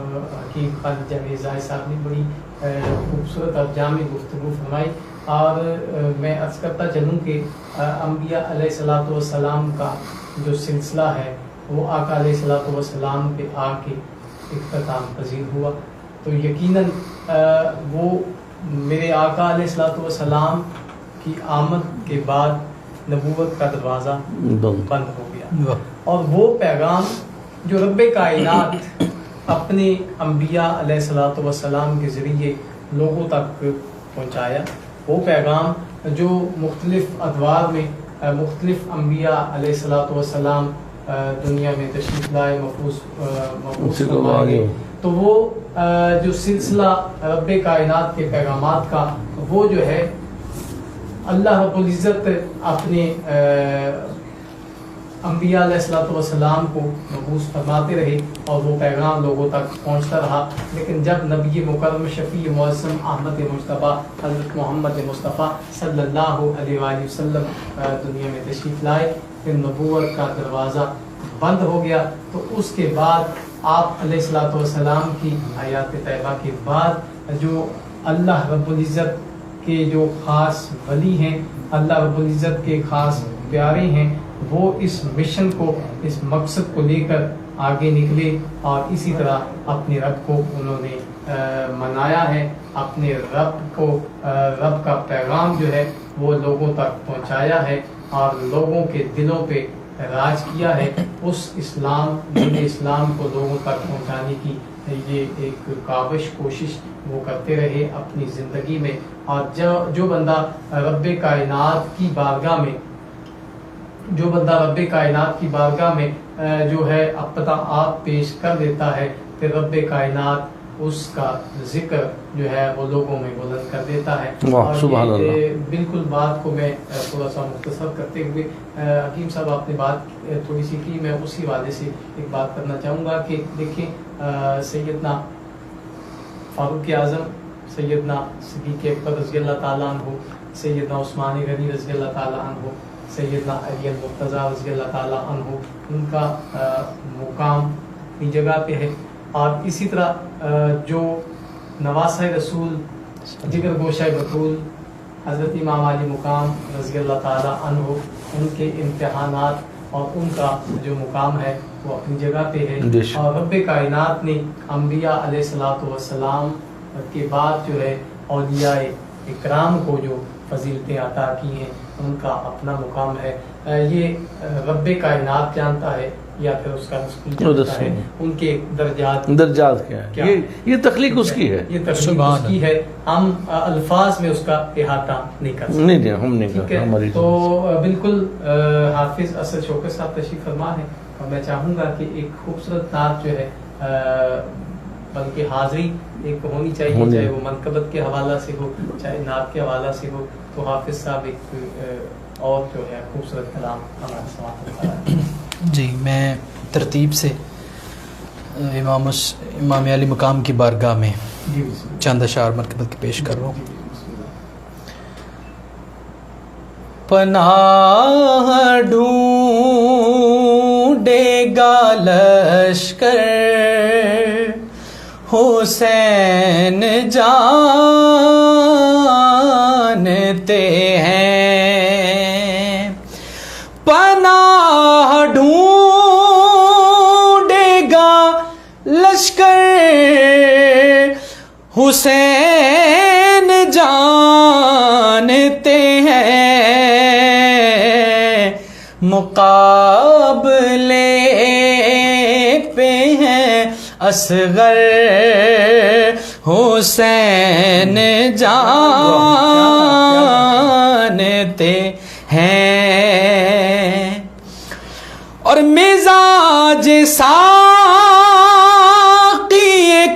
S1: حکیم خالد جاوید زاہد صاحب نے بڑی خوبصورت اور جامع گفتگو فرمائی. اور میں عرض کرتا چلوں کہ انبیاء علیہ الصلوۃ والسلام کا جو سلسلہ ہے وہ آقا علیہ الصلوۃ والسلام پہ آ کے اختتام پذیر ہوا. تو یقیناً وہ میرے آقا علیہ الصلوۃ والسلام کی آمد کے بعد نبوت کا دروازہ بند ہو گیا، اور وہ پیغام جو رب کائنات اپنے انبیاء علیہ الصلوۃ والسلام کے ذریعے لوگوں تک پہنچایا، وہ پیغام جو مختلف ادوار میں مختلف انبیاء علیہ الصلوۃ والسلام دنیا میں تشریف لائے، مبعوث فرمائے، تو وہ جو سلسلہ رب کائنات کے پیغامات کا وہ جو ہے اللہ رب العزت اپنے انبیاء علیہ الصلوۃ والسلام کو مبعوث فرماتے رہے اور وہ پیغام لوگوں تک پہنچتا رہا. لیکن جب نبی مکرم شفیع معظم احمد مجتبیٰ حضرت محمد مصطفیٰ صلی اللہ علیہ وآلہ وسلم دنیا میں تشریف لائے، پھر نبوت کا دروازہ بند ہو گیا. تو اس کے بعد آپ علیہ الصلوۃ والسلام کی حیات طیبہ کے بعد جو اللہ رب العزت کے جو خاص ولی ہیں، اللہ رب العزت کے خاص پیارے ہیں، وہ اس مشن کو، اس مقصد کو لے کر آگے نکلے اور اسی طرح اپنے رب کو انہوں نے منایا ہے، اپنے رب کا پیغام جو ہے وہ لوگوں تک پہنچایا ہے اور لوگوں کے دلوں پہ راج کیا ہے. اس اسلام، دین اسلام کو لوگوں تک پہنچانے کی یہ ایک کاوش، کوشش وہ کرتے رہے اپنی زندگی میں. اور جو بندہ رب کائنات کی بارگاہ میں جو ہے اپنا آپ پیش کر دیتا ہے، پھر رب کائنات اس کا ذکر جو ہے وہ لوگوں میں بلند کر دیتا ہے.
S3: سبحان اللہ.
S1: بالکل بات کو میں تھوڑا سا مختصر کرتے ہوئے، حکیم صاحب آپ نے بات تھوڑی سی کی، میں اسی والے سے ایک بات کرنا چاہوں گا کہ دیکھیں سیدنا فاروق اعظم، سیدنا صدیق اکبر رضی اللہ تعالیٰ عنہ، سیدنا عثمان غنی رضی اللہ تعالیٰ عنہ، سیدنا علی المرتضیٰ رضی اللہ تعالیٰ عنہ، ان کا مقام اپنی جگہ پہ ہے. اور اسی طرح جو نواسہ رسول، جگر گوشہ بطول حضرت امام علی مقام رضی اللہ تعالیٰ عنہ، ان کے امتحانات اور ان کا جو مقام ہے وہ اپنی جگہ پہ ہے. اور رب کائنات نے انبیاء علیہ الصلوۃ والسلام کے بعد جو ہے اولیاء اکرام کو جو فضیلتیں عطا کی ہیں ان کا اپنا مقام ہے. یہ رب کائنات جانتا ہے یا پھر اس کا رسول جانتا ہے ان کے درجات
S3: کیا ہے. یہ تخلیق اس کی ہے،
S1: یہ تخلیق اس کی ہے. ہم الفاظ میں اس کا احاطہ نہیں کر سکتے.
S3: نہیں ہم نہیں کرتے ہماری.
S1: تو بالکل حافظ اسد شوکت صاحب تشریف فرما ہے، اور میں چاہوں گا کہ ایک خوبصورت نعت جو ہے بلکہ حاضری ایک ہونی چاہیے، چاہے وہ منقبت کے حوالہ سے ہو، چاہے نعت کے حوالہ سے ہو. تو حافظ صاحب ایک اور جو ہے خوبصورت کلام ہمارے سماعت کریں.
S2: جی میں ترتیب سے امام علی مقام کی بارگاہ میں چند اشعار مرکبت کے پیش کر رہا ہوں. پناہ ڈھونڈ گا لشکر حسین جانتے ہیں، پناہ ڈھونڈے گا لشکر حسین جانتے ہیں، مقابلے پہ ہیں اصغر حسین جانتے ہیں، اور مزاج ساقی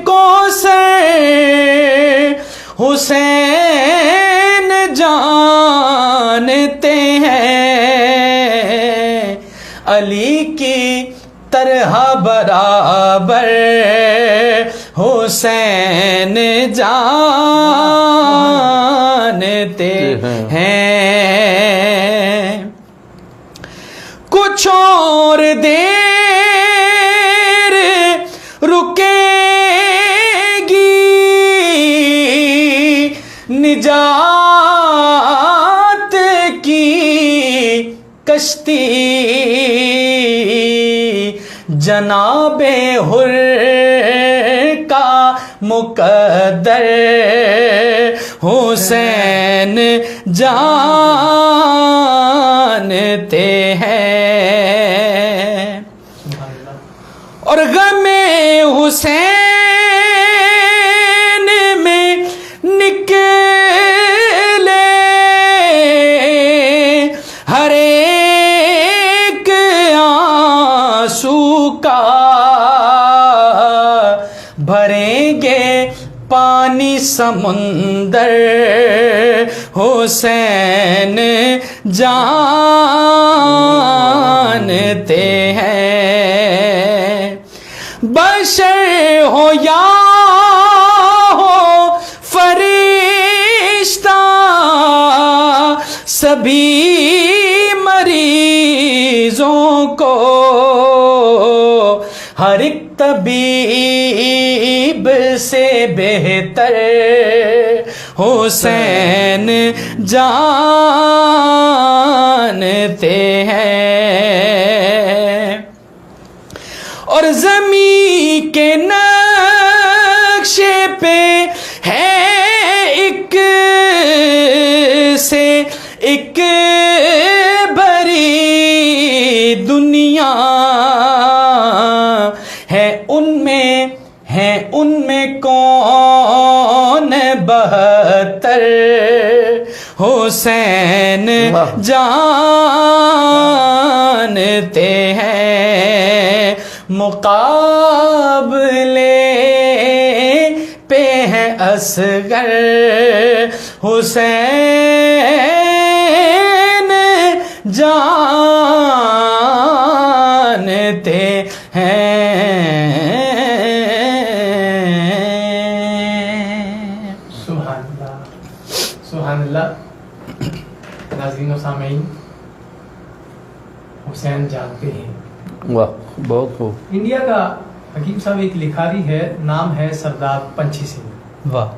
S2: کوثر حسین جانتے ہیں، علی کی طرح برابر حسین جانتے ہیں، کچھ اور دیر رکے گی نجات کی کشتی، جناب حر کا مقدر حسین جانتے ہیں، اور غم حسین میں نکلے ہر ایک آنسو کا، بھریں گے پانی سمندر حسین جانتے ہیں، بشر ہو یا ہو فرشتہ سبھی مریضوں کو ہر ایک طبیب سے بہتر حسین جانتے ہیں، اور زمین کے نقشے پہ ہے ایک سے ایک بڑی دنیا، ہے ان میں کون بہتر حسین جانتے ہیں، مقابلے پہ ہے اصغر حسین جانتے ہیں۔
S1: سبحان اللہ۔ ناظرین و سامعین، حسین جانتے ہیں،
S3: واہ بہت خوب۔
S1: انڈیا کا حکیم صاحب ایک لکھاری ہے، نام ہے سردار پنچھی سنگھ۔
S2: واہ،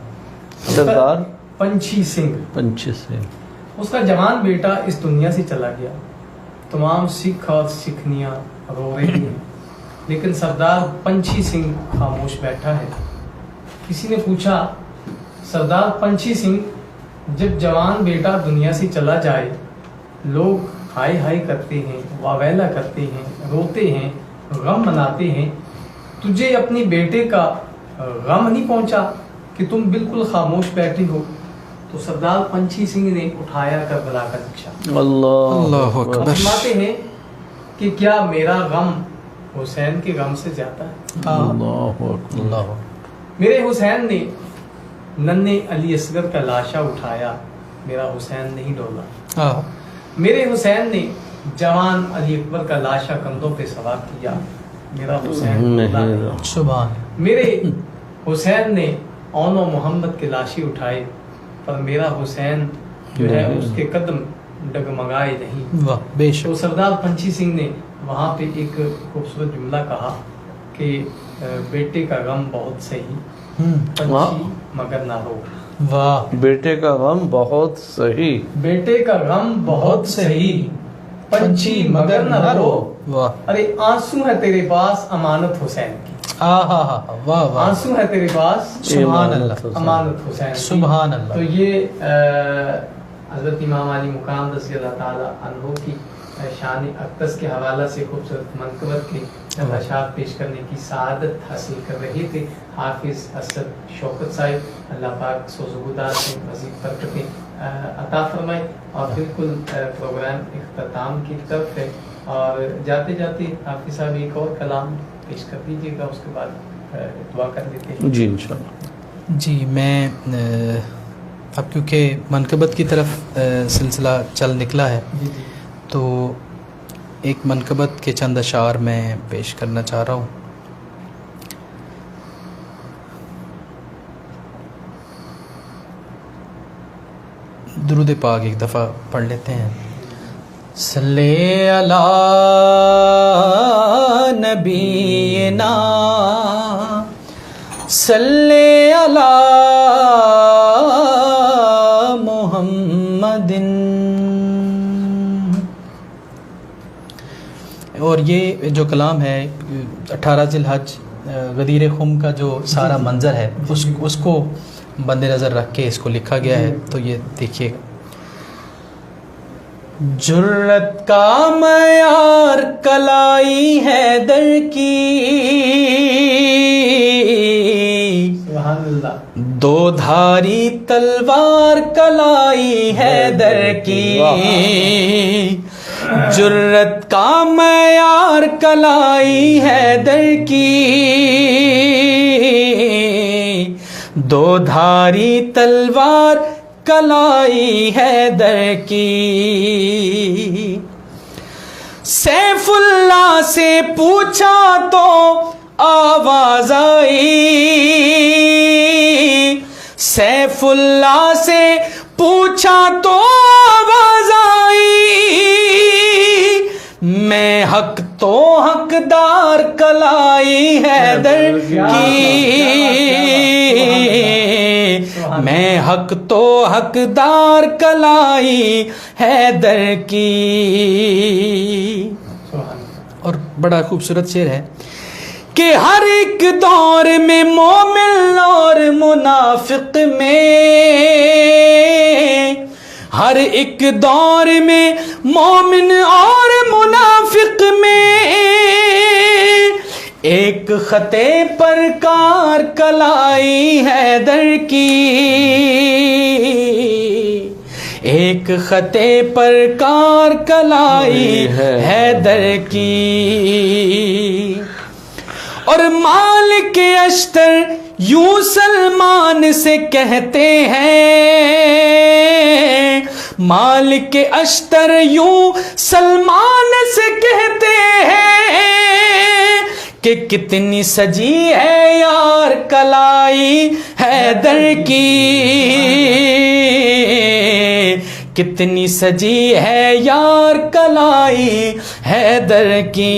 S3: سردار
S1: پنچھی سنگھ۔
S3: پنچھی سنگھ،
S1: اس کا جوان بیٹا اس دنیا سے چلا گیا، تمام سکھ اور سکھنیاں رو رہی ہیں، لیکن سردار پنچھی سنگھ خاموش بیٹھا ہے۔ کسی نے پوچھا، سردار پنچھی سنگھ، جب جوان بیٹا دنیا سے چلا جائے لوگ ہائے ہائے کرتے ہیں، واویلا کرتے ہیں، روتے ہیں، غم مناتے ہیں، تجھے اپنی بیٹے کا غم نہیں پہنچا کہ تم بالکل خاموش بیٹھے ہو؟ تو سردار پنچھی سنگھ نے اٹھایا کربلا کا نقشہ۔
S3: اللہ اکبر۔
S1: فرماتے ہیں کہ کیا میرا غم حسین کے غم سے زیادہ ہے؟
S3: اللہ اکبر۔
S1: میرے حسین نے ننھے علی اصغر کا لاشا اٹھایا، میرا حسین نہیں ڈولا۔ میرے حسین نے جوان علی اکبر کا لاشا کندھوں پہ سوار کیا، میرا حسین ڈولا نہیں۔
S2: سبحان۔
S1: میرے حسین نے اون و محمد کے لاشے اٹھائے، پر میرا حسین جو ہے اس کے قدم ڈگمگائے نہیں۔
S2: واہ، بے شک۔
S1: تو سردار پنچھی سنگھ نے وہاں پہ ایک خوبصورت جملہ کہا کہ بیٹے کا غم بہت صحیح پنچھی مگر نہ رو.
S2: واہ.
S3: بیٹے کا غم بہت صحیح,
S1: بیٹے کا غم بہت صحیح پنچھی مگر نہ رو.
S2: واہ.
S1: ارے آنسو ہے تیرے پاس امانت حسین کی.
S2: واہ واہ.
S1: آنسو ہے تیرے پاس
S2: سبحان اللہ.
S1: امانت حسین کی.
S2: سبحان اللہ.
S1: تو یہ حضرت امام علی مقام رضی اللہ تعالی عنہ کی شان اقدس کے حوالہ سے خوبصورت منقبت کے چند اشعار پیش کرنے کی سعادت حاصل کر رہے تھے حافظ اسد شوکت صاحب. اللہ پاک سوزگودار سے مزید برکتیں عطا فرمائے. اور بالکل پروگرام اختتام کی طرف ہے, اور جاتے جاتے حافظ صاحب ایک اور کلام پیش کر دیجیے گا, اس کے بعد دعا کر لیتے ہیں.
S3: جی انشاءاللہ.
S2: جی میں اب کیونکہ منقبت کی طرف سلسلہ چل نکلا ہے
S1: جی
S2: تو ایک منقبت کے چند اشعار میں پیش کرنا چاہ رہا ہوں. درود پاک ایک دفعہ پڑھ لیتے ہیں. صلی علی نبینا صلی علی محمد. اور یہ جو کلام ہے 18 ذی الحج غدیر خم کا جو سارا منظر ہے اس کو بند نظر رکھ کے اس کو لکھا گیا ہے. تو یہ دیکھیے گا. جرت کا معیار کلائی حیدر کی,
S1: سبحان اللہ.
S2: دو دھاری تلوار کلائی حیدر کی. جرت کا معیار کلائی حیدر کی, دو دھاری تلوار کلائی حیدر کی. سیف اللہ سے پوچھا تو آواز آئی, سیف اللہ سے پوچھا تو آواز آئی. میں حق تو حقدار کلائی حیدر کی, میں حق تو حقدار کلائی حیدر کی. اور بڑا خوبصورت شعر ہے کہ ہر ایک دور میں مومن اور منافق میں, ہر ایک دور میں مومن اور منافق میں ایک خطے پر کار کلائی حیدر کی, ایک خطے پر کار کلائی حیدر کی. اور مالک اشتر یوں سلمان سے کہتے ہیں, مالک اشتر یوں سلمان سے کہتے ہیں کہ کتنی سجی ہے یار کلائی حیدر کی, کتنی سجی ہے یار کلائی حیدر کی,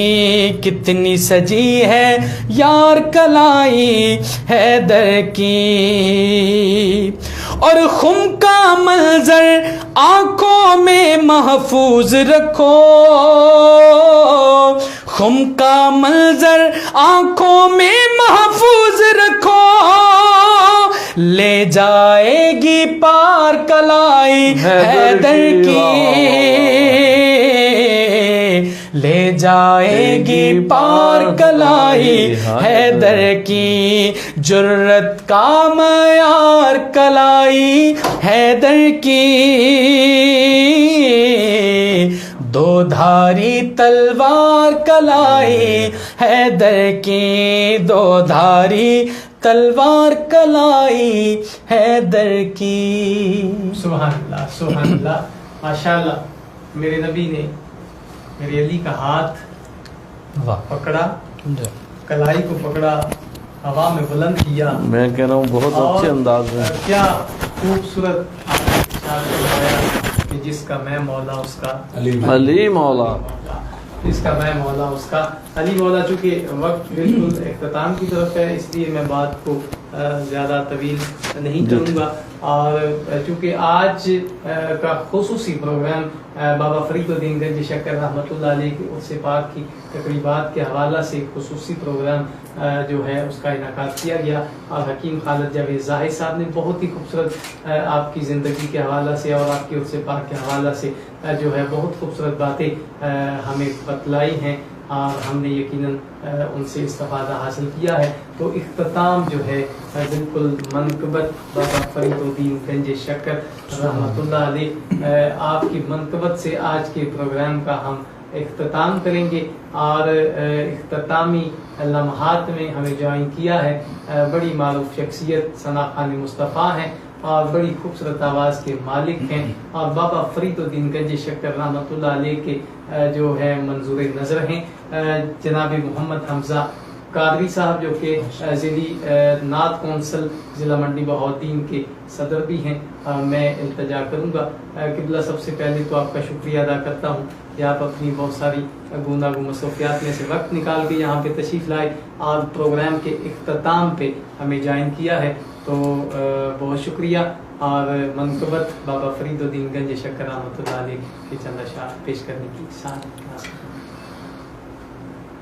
S2: کتنی سجی ہے یار کلائی حیدر کی. اور خم کا منظر آنکھوں میں محفوظ رکھو, خم کا منظر آنکھوں میں محفوظ رکھو, لے جائے گی پار کلائی حیدر کی, لے جائے گی پار کلائی حیدر کی. جرت کا معیار کلائی حیدر کی, دو دھاری تلوار کلائی حیدر کی, دو دھاری تلوار کلائی حیدر کی.
S1: سبحان اللہ سبحان اللہ. ماشاءاللہ میرے نبی نے میرے علی کا ہاتھ پکڑا, کلائی کو پکڑا, ہوا میں بلند کیا.
S3: میں کہہ رہا ہوں بہت اچھے انداز میں.
S1: کیا خوبصورت کہ جس کا میں مولا اس کا
S3: علی مولا.
S1: جس کا میں مولا اس کا علی مولا. چونکہ وقت بالکل اختتام کی طرف ہے اس لیے میں بات کو زیادہ طویل نہیں کروں گا. اور چونکہ آج کا خصوصی پروگرام بابا فرید الدین گنج شکر رحمۃ اللہ علیہ کے عرس پاک کی تقریبات کے حوالہ سے ایک خصوصی پروگرام جو ہے اس کا انعقاد کیا گیا. اور حکیم خالد جاوید زاہد صاحب نے بہت ہی خوبصورت آپ کی زندگی کے حوالہ سے اور آپ کے عرس پاک کے حوالہ سے جو ہے بہت خوبصورت باتیں ہمیں بتلائی ہیں اور ہم نے یقیناً ان سے استفادہ حاصل کیا ہے. تو اختتام جو ہے بالکل منقبت بابا فرید الدین گنج شکر رحمۃ اللہ علیہ آپ کی منقبت سے آج کے پروگرام کا ہم اختتام کریں گے. اور اختتامی لمحات میں ہمیں جوائن کیا ہے بڑی معروف شخصیت ثنا خان مصطفیٰ ہیں اور بڑی خوبصورت آواز کے مالک ہیں اور بابا فرید الدین گنج شکر رحمۃ اللہ علیہ کے جو ہے منظور نظر ہیں جناب محمد حمزہ قادری صاحب جو کہ ضلعی نعت کونسل ضلع منڈی بہاؤالدین کے صدر بھی ہیں. میں التجا کروں گا قبلہ سب سے پہلے تو آپ کا شکریہ ادا کرتا ہوں کہ آپ اپنی بہت ساری گوناگو مصروفیات میں سے وقت نکال کے یہاں پہ تشریف لائے اور پروگرام کے اختتام پہ ہمیں جوائن کیا ہے. تو بہت شکریہ. اور منقبت بابا فرید الدین گنج شکر رحمۃ اللہ علیہ کے چند اشعار پیش کرنے کی ساتھ.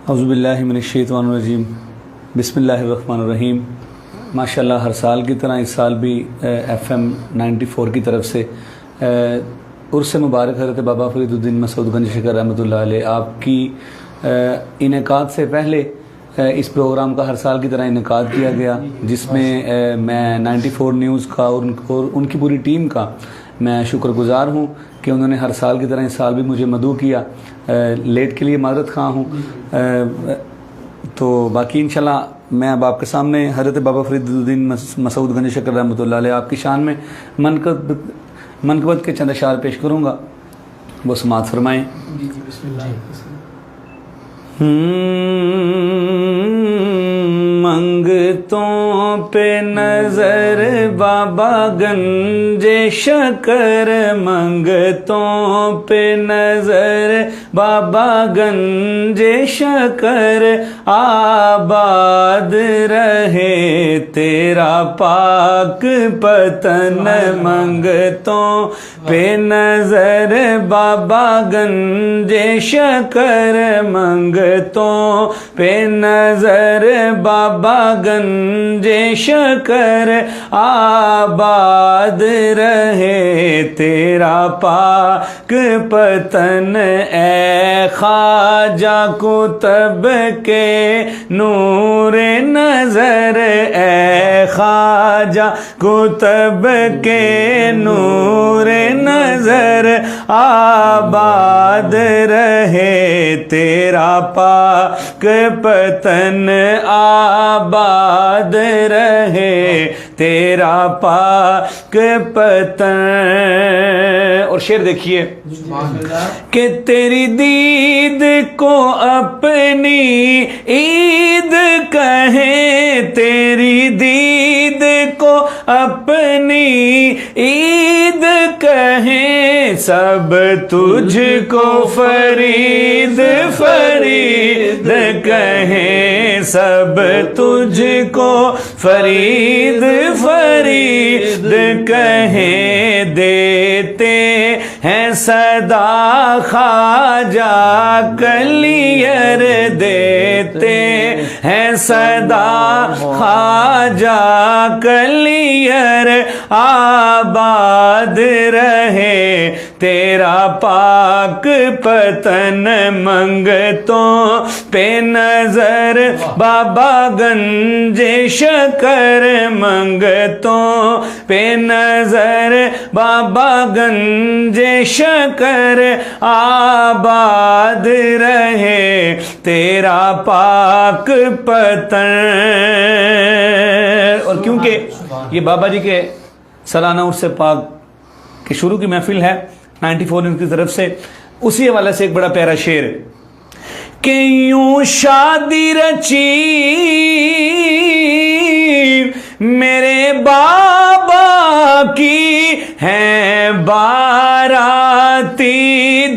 S4: اعوذ باللہ من الشیطان الرجیم بسم اللہ الرحمن الرحیم. ماشاءاللہ ہر سال کی طرح اس سال بھی FM 94 کی طرف سے عرس مبارک حضرت بابا فرید الدین مسعود گنج شکر رحمۃ اللہ علیہ آپ کی انعقاد سے پہلے اس پروگرام کا ہر سال کی طرح انعقاد کیا گیا جس میں میں 94 نیوز کا اور ان کی پوری ٹیم کا میں شکر گزار ہوں کہ انہوں نے ہر سال کی طرح اس سال بھی مجھے مدعو کیا. لیٹ کے لیے معذرت خواہ ہوں. تو باقی انشاءاللہ میں اب آپ کے سامنے حضرت بابا فرید الدین مسعود گنج شکر رحمۃ اللہ علیہ آپ کی شان میں منقبت کے چند اشعار پیش کروں گا. وہ سماعت فرمائیں.
S1: بسم اللہ.
S4: منگتوں پہ نظر بابا گنج شکر منگتوں پہ نظر بابا گنج شکر آباد رہے تیرا پاک پتن. منگتوں پہ نظر بابا گنج شکر منگتوں پہ نظر بابا گنج شکر آباد رہے تیرا پاک پتن. اے خواجہ کتب کے نور نظر اے خواجہ کتب کے نور نظر آباد رہے تیرا پاک پتن آباد رہے تیرا پاک پتن. اور شعر دیکھیے کہ تیری دید کو اپنی عید کہیں تیری دید کو اپنی عید کہیں سب تجھ کو فرید فرید کہیں سب تجھ کو فرید فرید کہیں دیتے ہیں صدا خواجہ کلیر دیتے ہیں صدا خواجہ کلیر آباد رہے تیرا پاک پتن. منگتوں پہ نظر بابا گنج شکر منگتوں پہ نظر بابا گنج شکر آباد رہے تیرا پاک پتن. اور کیونکہ یہ بابا جی کے سالانہ عرس پاک کے شروع کی محفل ہے 94 ان کی طرف سے اسی حوالے سے ایک بڑا پیارا شعر کہ یوں شادی رچی میرے بابا کی ہے باراتی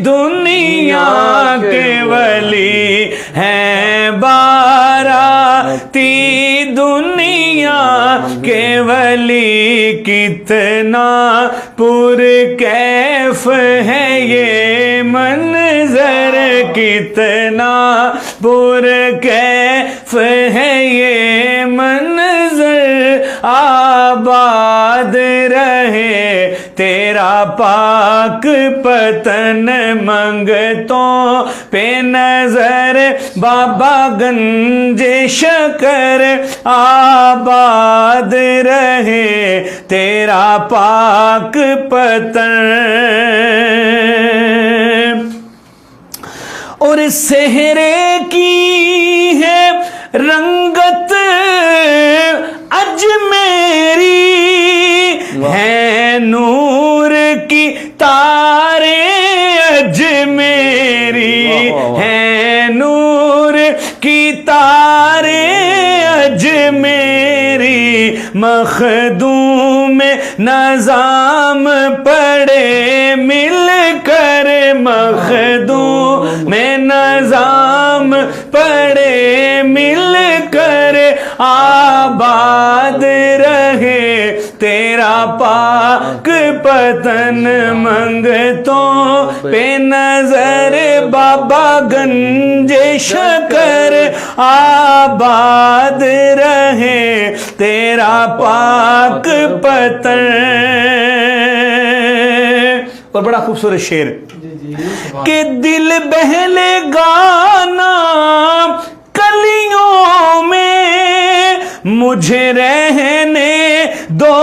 S4: دنیا کے ولی ہیں باراتی دنیا کے ولی کتنا پر کیف ہے یہ منظر کتنا پر کیف ہے یہ منظر آباد رہے تیرا پاک پتن منگتوں پہ نظر بابا گنج شکر آباد رہے تیرا پاک پتن اور سہرے کی ہے رنگت اجمیری ہے نور کی تارے اجمیری ہے نور کی تارے اجمیری مخدوم نظام پڑے مل کر مخدوم میں نظام پڑے مل کر آباد رہے تیرا پاک پتن منگتوں پہ نظر بابا گنج شکر آباد رہے تیرا پاک پتن اور بڑا خوبصورت شعر کہ دل بہلے گانا کلیوں میں مجھے رہنے دو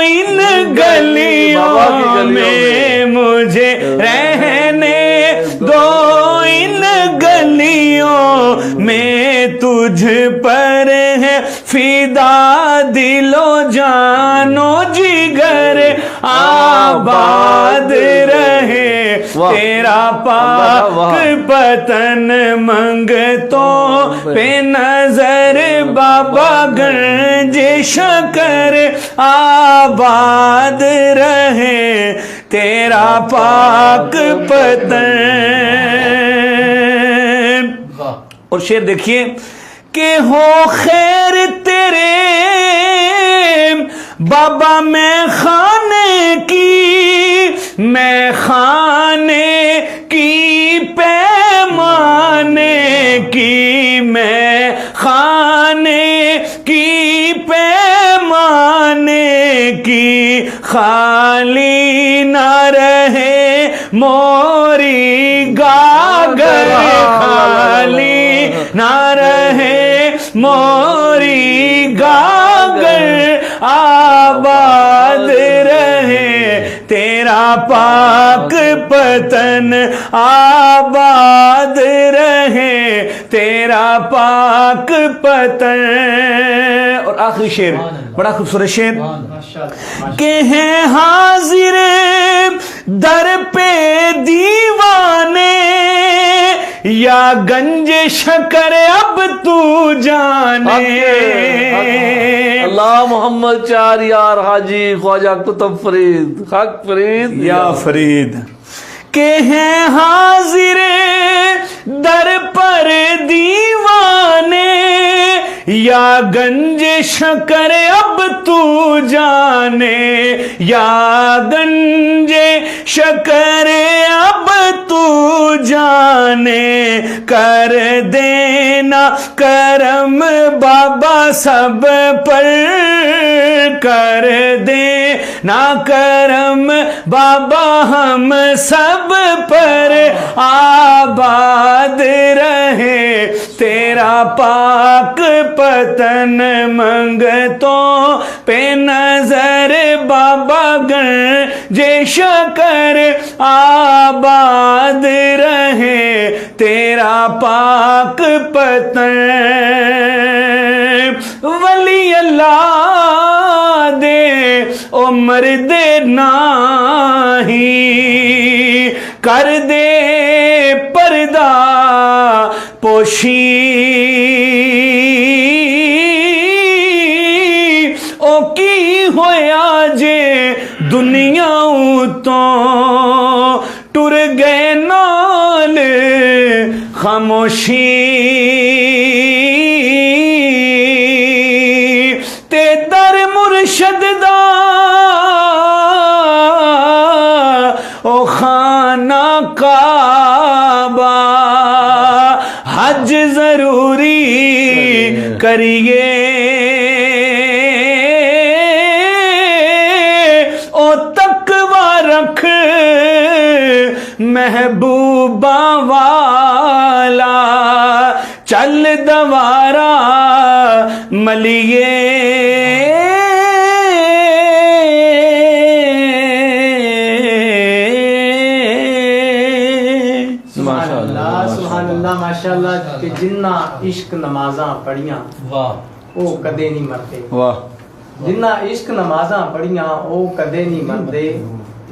S4: ان گلیوں میں مجھے رہنے دو ان گلیوں میں تجھ پر ہے فدا دل و جان و جگر آباد رہے تیرا پاک پتن منگتوں پہ نظر بابا گنج شکر آباد رہے تیرا پاک پتن اور شعر دیکھیے کہ ہو خیر تیرے بابا میں خانے کی پیمانے کی میں خانے کی پیمانے کی خالی نہ رہے موری گاگر خالی نہ رہے موری گاگر آباد رہے تیرا پاک پتن آباد رہے تیرا پاک پتن اور آخری شعر بڑا خوبصورت شعر کہ ہیں حاضر در پہ دیوانے یا گنج شکر اب تو جانے
S3: اللہ محمد چار یار حاجی خواجہ کتب فرید حق فرید
S4: یا فرید کہ ہیں حاضر در پر دیوانے یا گنج شکر اب تو جانے یا گنج شکر اب تو جانے کر دینا کرم بابا سب پر کر دینا کرم بابا ہم سب پر آباد رہے تیرا پاک پتن منگتوں پہ نظر بابا گنج شکر آباد رہے تیرا پاک پتن ولی اللہ دے عمر دے نہیں کر دے پردہ پوشی او کی ہویا جے دنیا تو ٹر گئے نال خاموشی تے در مرشد دا او خانہ کعبہ حج ضروری کریے او تقوی رکھ محبوبہ والا چل دوارا ملیے
S1: سبحان اللہ ماشاءاللہ کہ جنہ عشق نمازاں پڑھیاں
S2: واہ
S1: او کدے نہیں مرتے
S4: واہ
S1: جنہ عشق نمازاں پڑھیاں او کدے نہیں مردے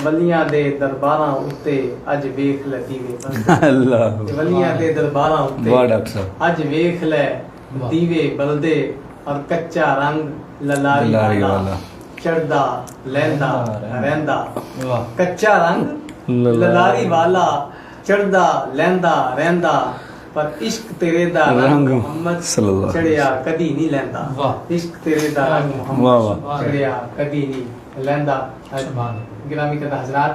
S1: ولیاں دے درباراں اُتے اج ویکھ لتیوے
S4: اللہ
S1: ولیاں دے درباراں اُتے
S4: واہ ڈاکٹر صاحب
S1: اج ویکھ لے دیوے بلدے اور کچا رنگ للاری والا چڑھدا لیندا رہندا کچا رنگ للاری والا چڑھدا لیندا رہندا پر عشق تیرے دا رنگ محمد چڑھیا کدی نہیں لیندا عشق تیرے دا رنگ محمد چڑھیا کدی نہیں لیندا گرامی قدر حضرات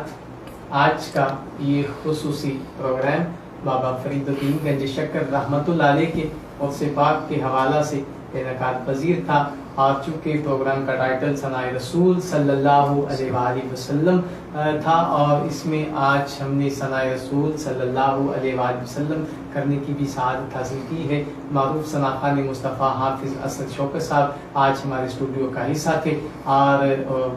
S1: آج کا یہ خصوصی پروگرام بابا فرید الدین گنج شکر رحمۃ اللہ علیہ کے قدس پاک کے حوالہ سے انعقاد پذیر تھا اور چونکہ پروگرام کا ٹائٹل ثناء رسول صلی اللہ علیہ وآلہ وسلم تھا اور اس میں آج ہم نے ثناء رسول صلی اللہ علیہ وآلہ وسلم کرنے کی بھی سعادت حاصل کی ہے. معروف ثنا خان مصطفیٰ حافظ اسد شوکت صاحب آج ہمارے اسٹوڈیو کا حصہ تھے اور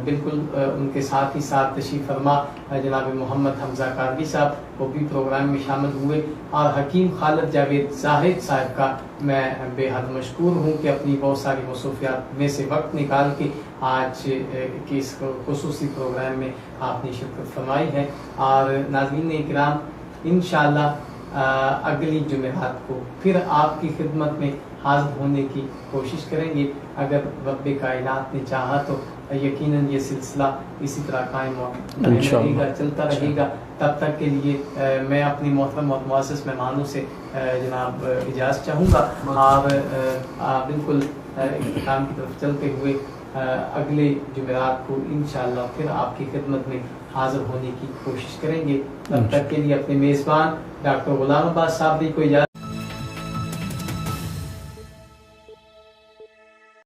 S1: بالکل ان کے ساتھ ہی ساتھ تشریف فرما جناب محمد حمزہ کاروی صاحب وہ بھی پروگرام میں شامل ہوئے اور حکیم خالد جاوید زاہد صاحب کا میں بے حد مشکور ہوں کہ اپنی بہت ساری مصروفیات میں سے وقت نکال کے آج کے اس خصوصی پروگرام میں آپ نے شرکت فرمائی ہے. اور ناظرین کرام انشاءاللہ اگلی جمعرات کو پھر آپ کی خدمت میں حاضر ہونے کی کوشش کریں گے. اگر رب کائنات نے چاہا تو یقیناً یہ سلسلہ اسی طرح قائم رہے گا چلتا رہے گا. تب تک کے لیے میں اپنی محترم اور معزز مہمانوں سے جناب اجازت چاہوں گا اور بالکل اختتام کی طرف چلتے ہوئے اگلے جمعرات کو انشاءاللہ پھر آپ کی خدمت میں حاضر ہونے کی کوشش کریں گے. تب تک کے لیے اپنے میزبان ڈاکٹر غلام عباس صاحب کو اجازت